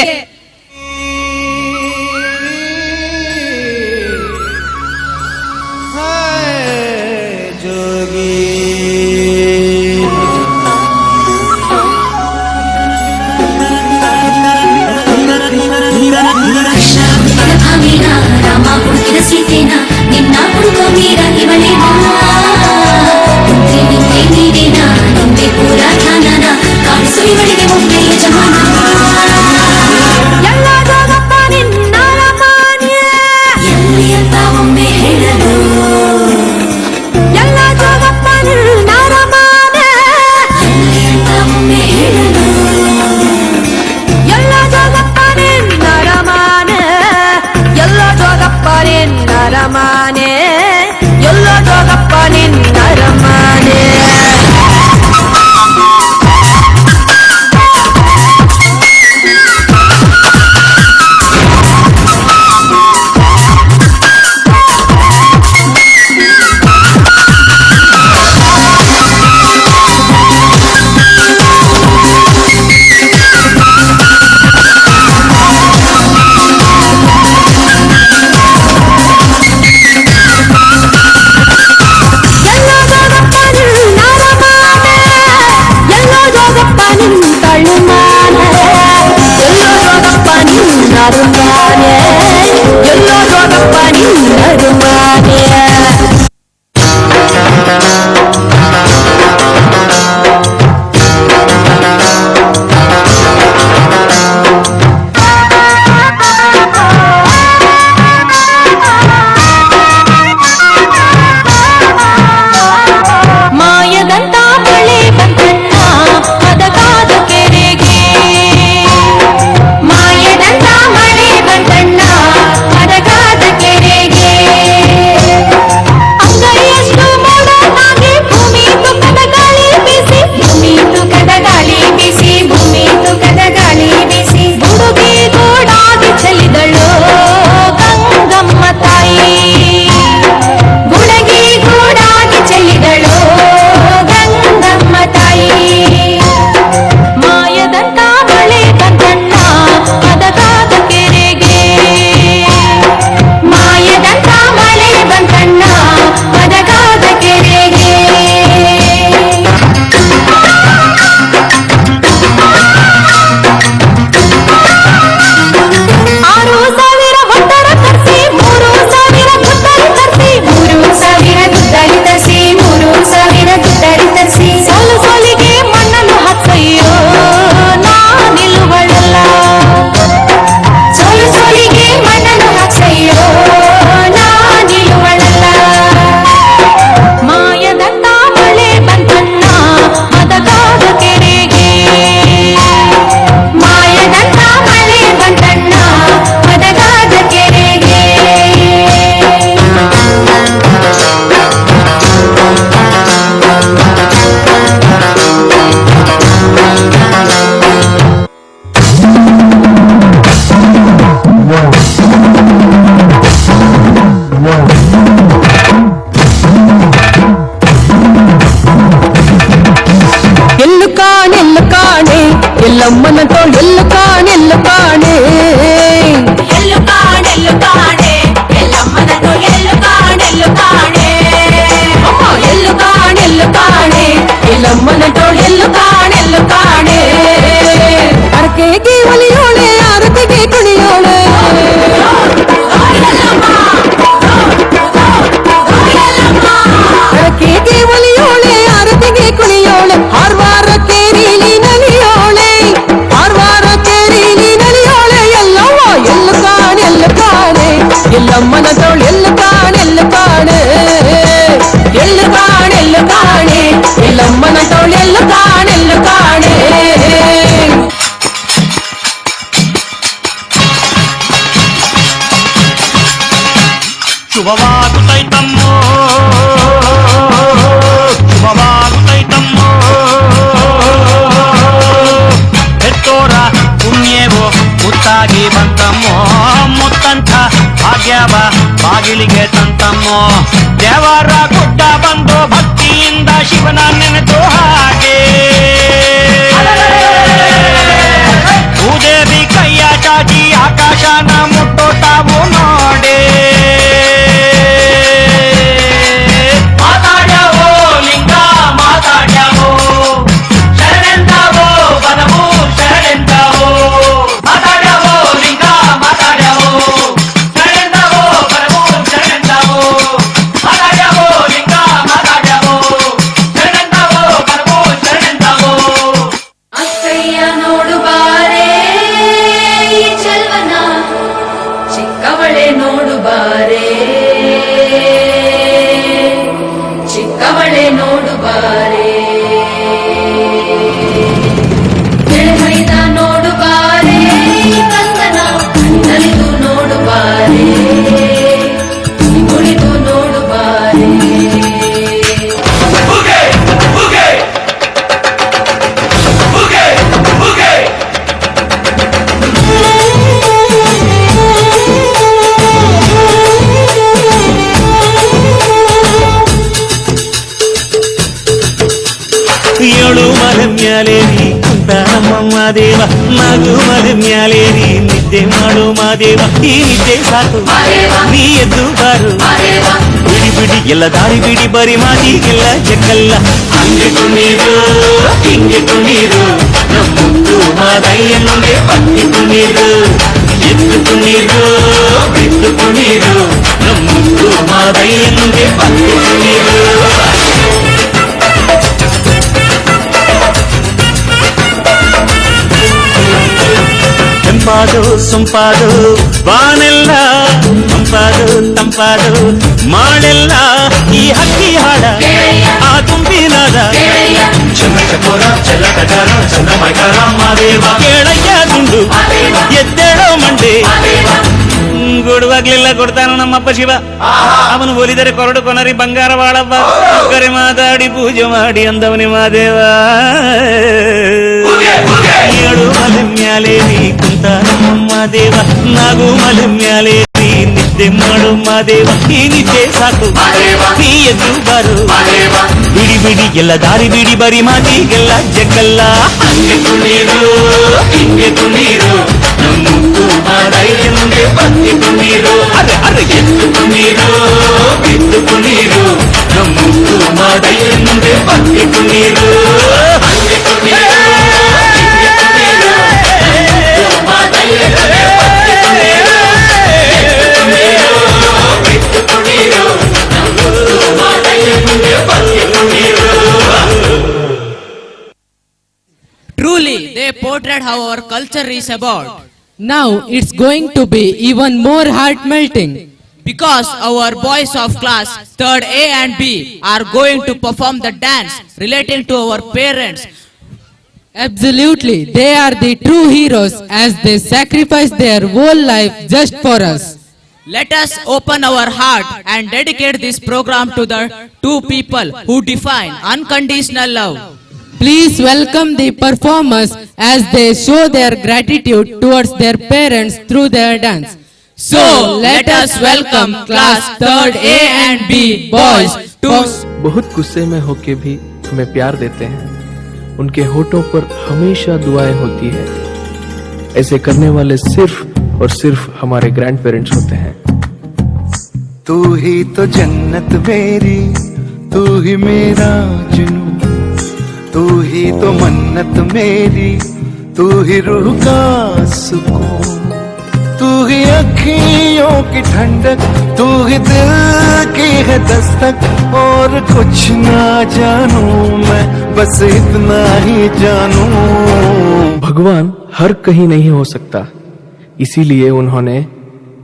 ರಾಮ ಹುಡುಕಿದ ಸೀತೆನಾ, ನಿನ್ನ ಹುಡುಗ ಮೀರ ಇವಳೇನಾ, ನಿಂದೆ ನೀನೇನಾ, ನಿಂದೆ ಪೂರ ಧ್ಯಾನನ, ಕಾಣಿಸು ಇವಳಿಗೆ ಒಮ್ಮೆ ಯಜಮಾನ. ಎಲ್ಲಿ ಅಂತ ಒಮ್ಮೆ ಹೇಳಲು, ಎಲ್ಲಿ ಅಂತ ಒಮ್ಮೆ ಹೇಳಲು, ರಮಾನೆ ಎಲ್ಲೋ ಜೋಗಪ್ಪ ನಿನ್ನ ರಮಾನೆ. ಶುಭವಾಗುತ್ತೈತಮ್ಮೋ ಶುಭವಾಗುತ್ತೈತಮ್ಮೋ ಹೆತ್ತೋರ ಪುಣ್ಯವೋ ಮುತ್ತಾಗಿ ಬಂತಮ್ಮೋ ಮುತ್ತಂಥ ಭಾಗ್ಯವ ಬಾಗಿಲಿಗೆ ತಂತಮ್ಮೋ ದೇವರ ಗುಡ್ಡ ಬಂದು ಭಕ್ತಿಯಿಂದ ಶಿವನ ನೆನೆದು ಹಾಗೆ ಭೂದೇವಿ ಕೈಯ ಚಾಚಿ ಆಕಾಶನ ಮುಟ್ಟೋ ತಾವು ನೋಡೆ ಮಾತಾಡ್ಯಾವೋ ಲಿಂಗ ಮಾತಾಡ್ಯಾವೋ ಶರಣೆಂದಾವೋ ಬನವು ಶರಣೆಂದಾವೋ ಮಾತಾಡ್ಯಾವೋ ಲಿಂಗ ಮಾತಾಡ್ಯಾವೋ ಶರಣೆಂದಾವೋ ಬನವು ಶರಣೆಂದಾವೋ ಮಾತಾಡ್ಯಾವೋ ಲಿಂಗ ಮಾತಾಡ್ಯಾವೋ ಶರಣೆಂದಾವೋ ಬನವು ಶರಣೆಂದಾವೋ ಅಕ್ಕಯ್ಯ ನೋಡು ಬಾರೆ ಈ ಚೆಲ್ವನ ಚಿಕ್ಕವಳೆ ನೋಡು ಬಾರೆ ಚಿಕ್ಕವಳೆ ನೋಡು ಬಾರೆ ಕೆಳಮೈದ ನೋಡು ಬಾರೆ ಕಂದನ ನಲಿದು ನೋಡು ಬಾರೆ ಕುಳಿತು ನೋಡು ಬಾರೆ ಏಳು ಮಲೆ ಮ್ಯಾಲೆ ನೀ ಕುಂತ ನಮ್ಮಮ್ಮ ದೇವ ನಾಗು ಮಲೆ ಮ್ಯಾಲೆ ನೀ ನಿದ್ದೆ ಮಾಡು ಮಾದೇವ ಈ ನಿದ್ದೆ ಸಾಕು ನೀ ಎದ್ದು ಬಾರು ಬಿಡಿ ಬಿಡಿ ಎಲ್ಲ ದಾರಿ ಬಿಡಿ ಬರಿ ಮಾತಿಗೆಲ್ಲ ಜಕ್ಕಲ್ಲ ಹಂಗೆ ಕುಣೀರು ಹಿಂಗೆ ಕುಣೀರು ನಮ್ಮುಂದು ಮಾದಯ್ಯನಿಗೆ ಪತ್ತಿ ಕುಣೀರು ಎದ್ದು ಕುಣೀರು ಬಿದ್ದು ಕುಣೀರು ನಮ್ಮುಂದು ಮಾದಯ್ಯನಿಗೆ ಪತ್ತಿ ಕುಣೀರು ತಂಪಾದು ಸೊಂಪಾದು ಬಾನೆಲ್ಲ ತಂಪಾದು ತಂಪಾದು ಮಾಡೆಲ್ಲ ಈ ಹಕ್ಕಿ ಹಾಡ ಆ ತುಂಬಿನಾದ ಚಂದ ಚಕೋರ ಚೆಲ್ಲಟಗಾರ ಚಂದ ಮೈಕಾರ ಮಾದೇವ ಕೇಳಯ್ಯ ದುಂಡು ಎದ್ದೇಳೋ ಮಂಡೆ ಕೊಡುವಾಗ್ಲಿಲ್ಲ ಕೊಡ್ತಾನ ನಮ್ಮಪ್ಪ ಶಿವ ಅವನು ಒಲಿದರೆ ಕೊರಡು ಕೊನರಿ ಬಂಗಾರ ಬಾಳವ್ವ ಕರೆ ಮಾತಾಡಿ ಪೂಜೆ ಮಾಡಿ ಅಂದವನಿ ಮಾದೇವ ಏಳು ಮಲೆ ಮ್ಯಾಲೆ ನೀ ಕುಂತ ನಮ್ಮಮ್ಮ ದೇವ ನಾಗು ಮಲೆ ಮ್ಯಾಲೆ ನೀ ನಿದ್ದೆ ಮಾಡು ಮಾದೇವ ಈ ನಿದ್ದೆ ಸಾಕು ನೀ ಎದ್ದು ಬಾರು ಬಿಡಿ ಬಿಡಿ ಎಲ್ಲ ದಾರಿ ಬಿಡಿ ಬರಿ ಮಾತಿಗೆಲ್ಲ ಜಗ್ಗಲ್ಲ ಹಂಗೆ ಕುಣೀರು ಹಿಂಗೆ ಕುಣೀರು ನಮ್ಮುಂದು ಮಾದಯ್ಯನಿಗೆ ಪತ್ತಿ ಕುಣೀರು ಅರೆ ಅರೆ ಎದ್ದು ಕುಣೀರು ಬಿದ್ದು ಕುಣೀರು ನಮ್ಮುಂದು ಮಾದಯ್ಯನಿಗೆ ಪತ್ತಿ ಕುಣೀರು ಹಂಗೆ ಕುಣೀರು ಹಿಂಗೆ ಕುಣೀರು ನಮ್ಮುಂದು ಮಾದಯ್ಯನಿಗೆ ಪತ್ತಿ ಕುಣೀರು ಎದ್ದು ಕುಣೀರು ಬಿದ್ದು ಕುಣೀರು ನಮ್ಮುಂದು ಮಾದಯ್ಯನಿಗೆ ಪತ್ತಿ ಕುಣೀರು. Truly, they portrayed how our culture is about. Now it's going to be even more heart-melting. Because our boys of class 3rd A and B are going to perform the dance relating to our parents. Absolutely, they are the true heroes as they sacrifice their whole life just for us. Let us open our heart and dedicate this program to the two people who define unconditional love. Please welcome the performers as they show their gratitude towards their parents through their dance. So, let us welcome class 3rd A and B boys to... बहुत गुस्से में होके भी हमें प्यार देते हैं, उनके होठों पर हमेशा दुआएं होती है। ऐसे करने वाले सिर्फ और सिर्फ हमारे ग्रैंड पेरेंट्स होते हैं। तू ही तो जन्नत मेरी, तू ही मेरा जुनू, तू ही तो मन्नत मेरी, तू ही रूह का सुकून, तू ही अखियों की ठंडक, तू ही दिल की है दस्तक। और कुछ ना जानू मैं, बस इतना ही जानू। भगवान हर कहीं नहीं हो सकता, इसीलिए उन्होंने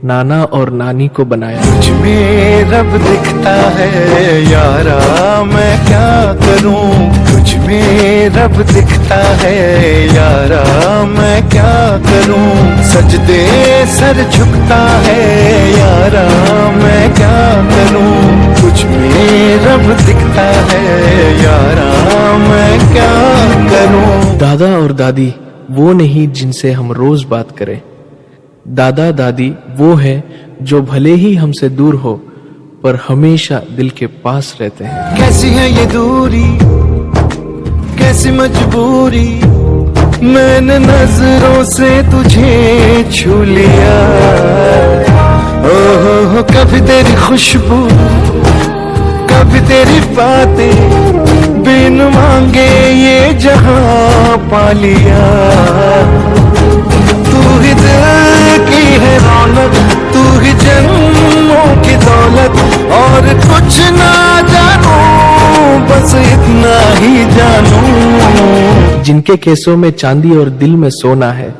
नाना और नानी को बनाया। तुझ में रब दिखता है यारा, मैं क्या करूं? तुझ में रब दिखता है यारा, मैं क्या करूं? सजदे सर झुकता है यारा, मैं क्या तुझ में रब दिखता है यारा, मैं क्या करूं। दादा और दादी वो नहीं जिनसे हम रोज बात करें, दादा दादी वो है जो भले ही हमसे दूर हो पर हमेशा दिल के पास रहते हैं। कैसी है ये दूरी, कैसी मजबूरी, मैंने नजरों से तुझे छू लिया। ओहो कभी तेरी खुशबू, कभी तेरी बातें, बिन मांगे ये जहां पा लिया। तू ही दिल की है रौनक, तू ही जन्मों की दौलत, और कुछ ना जानू बस इतना ही जानू। जिनके केसों में चांदी और दिल में सोना है,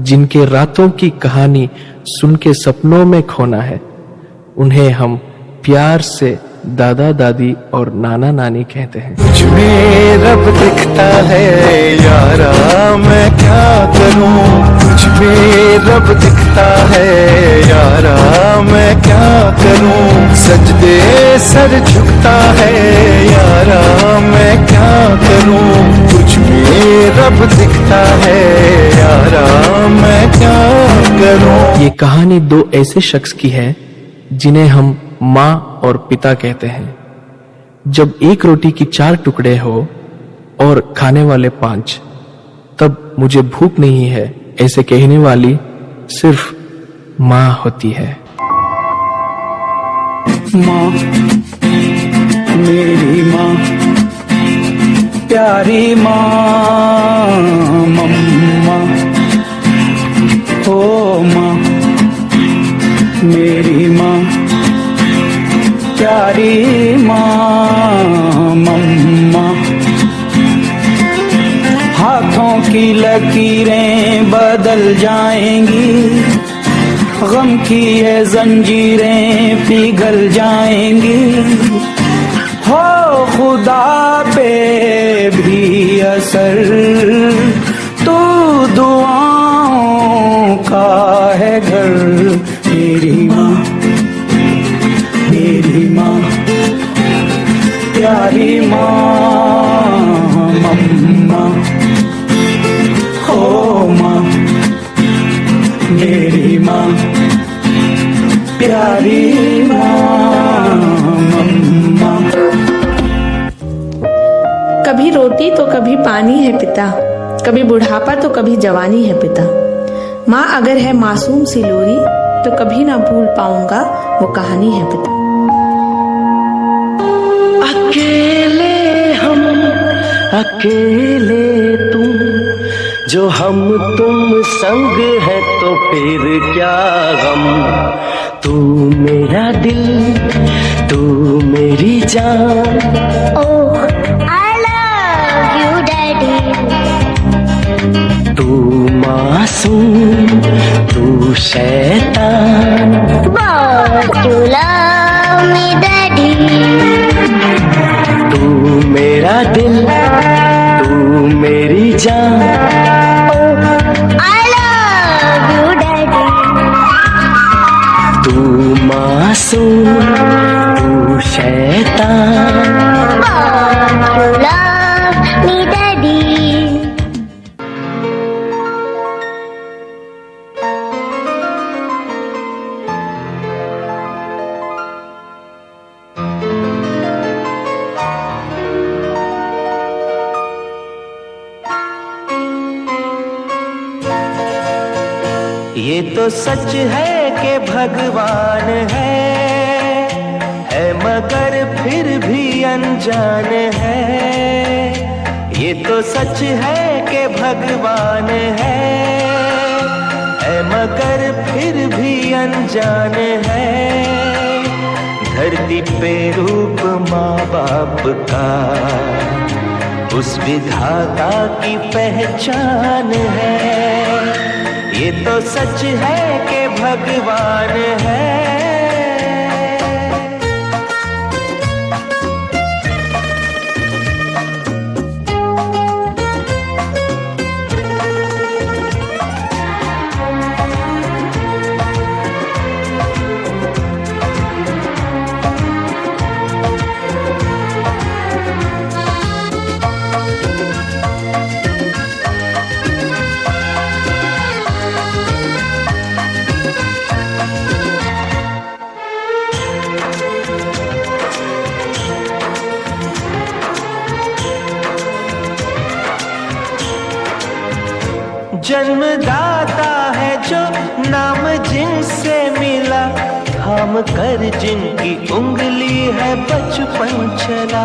जिनके रातों की कहानी सुन के सपनों में खोना है, उन्हें हम प्यार से दादा दादी और नाना नानी कहते हैं। तुझ में रब दिखता है यारा, मैं क्या करूं। तुझ में रब दिखता है यारा, मैं क्या करूं। सजदे सर झुकता है यारा, मैं क्या करूं। तुझ में रब दिखता है यारा, मैं क्या करूं। ये कहानी दो ऐसे शख्स की है जिन्हें हम माँ और पिता कहते हैं। जब एक रोटी की 4 टुकड़े हो और खाने वाले 5, तब मुझे भूख नहीं है ऐसे कहने वाली सिर्फ माँ होती है। माँ, मेरी माँ, प्यारी माँ, मम्मा, ओ माँ, मेरी माँ, प्यारी माँ, मम्मा। हाथों की लकीरें बदल जाएंगी, गम की ये जंजीरें पिघल जाएंगी। हो खुदा पे भी असर, तू दुआओं का है घर। मेरी माँ, मेरी माँ, प्यारी माँ, मम्मा, हो माँ, मेरी माँ, प्यारी माँ, मम्मा। कभी रोटी तो कभी पानी है पिता, कभी बुढ़ापा तो कभी जवानी है पिता। माँ अगर है मासूम सी लोरी, तो कभी ना भूल पाऊंगा वो कहानी है पिता। अकेले हम, अकेले तुम, जो हम तुम संग है तो फिर क्या गम। तू मेरा दिल, तू मेरी जान। ओह आई लव यू डैडी। तू मासूम, तू शैतान। But you love me daddy। तू मेरा दिल, तू मेरी जान। I love you daddy। तू मासूम, तू शैतान। But you love me daddy। ये तो सच है कि भगवान है मगर फिर भी अनजान है। ये तो सच है कि भगवान है मगर फिर भी अनजान है। धरती पे रूप माँ बाप का उस विधाता की पहचान है। ये तो सच है कि भगवान है। चला, थाम कर जिनकी उंगली है बचपन चला।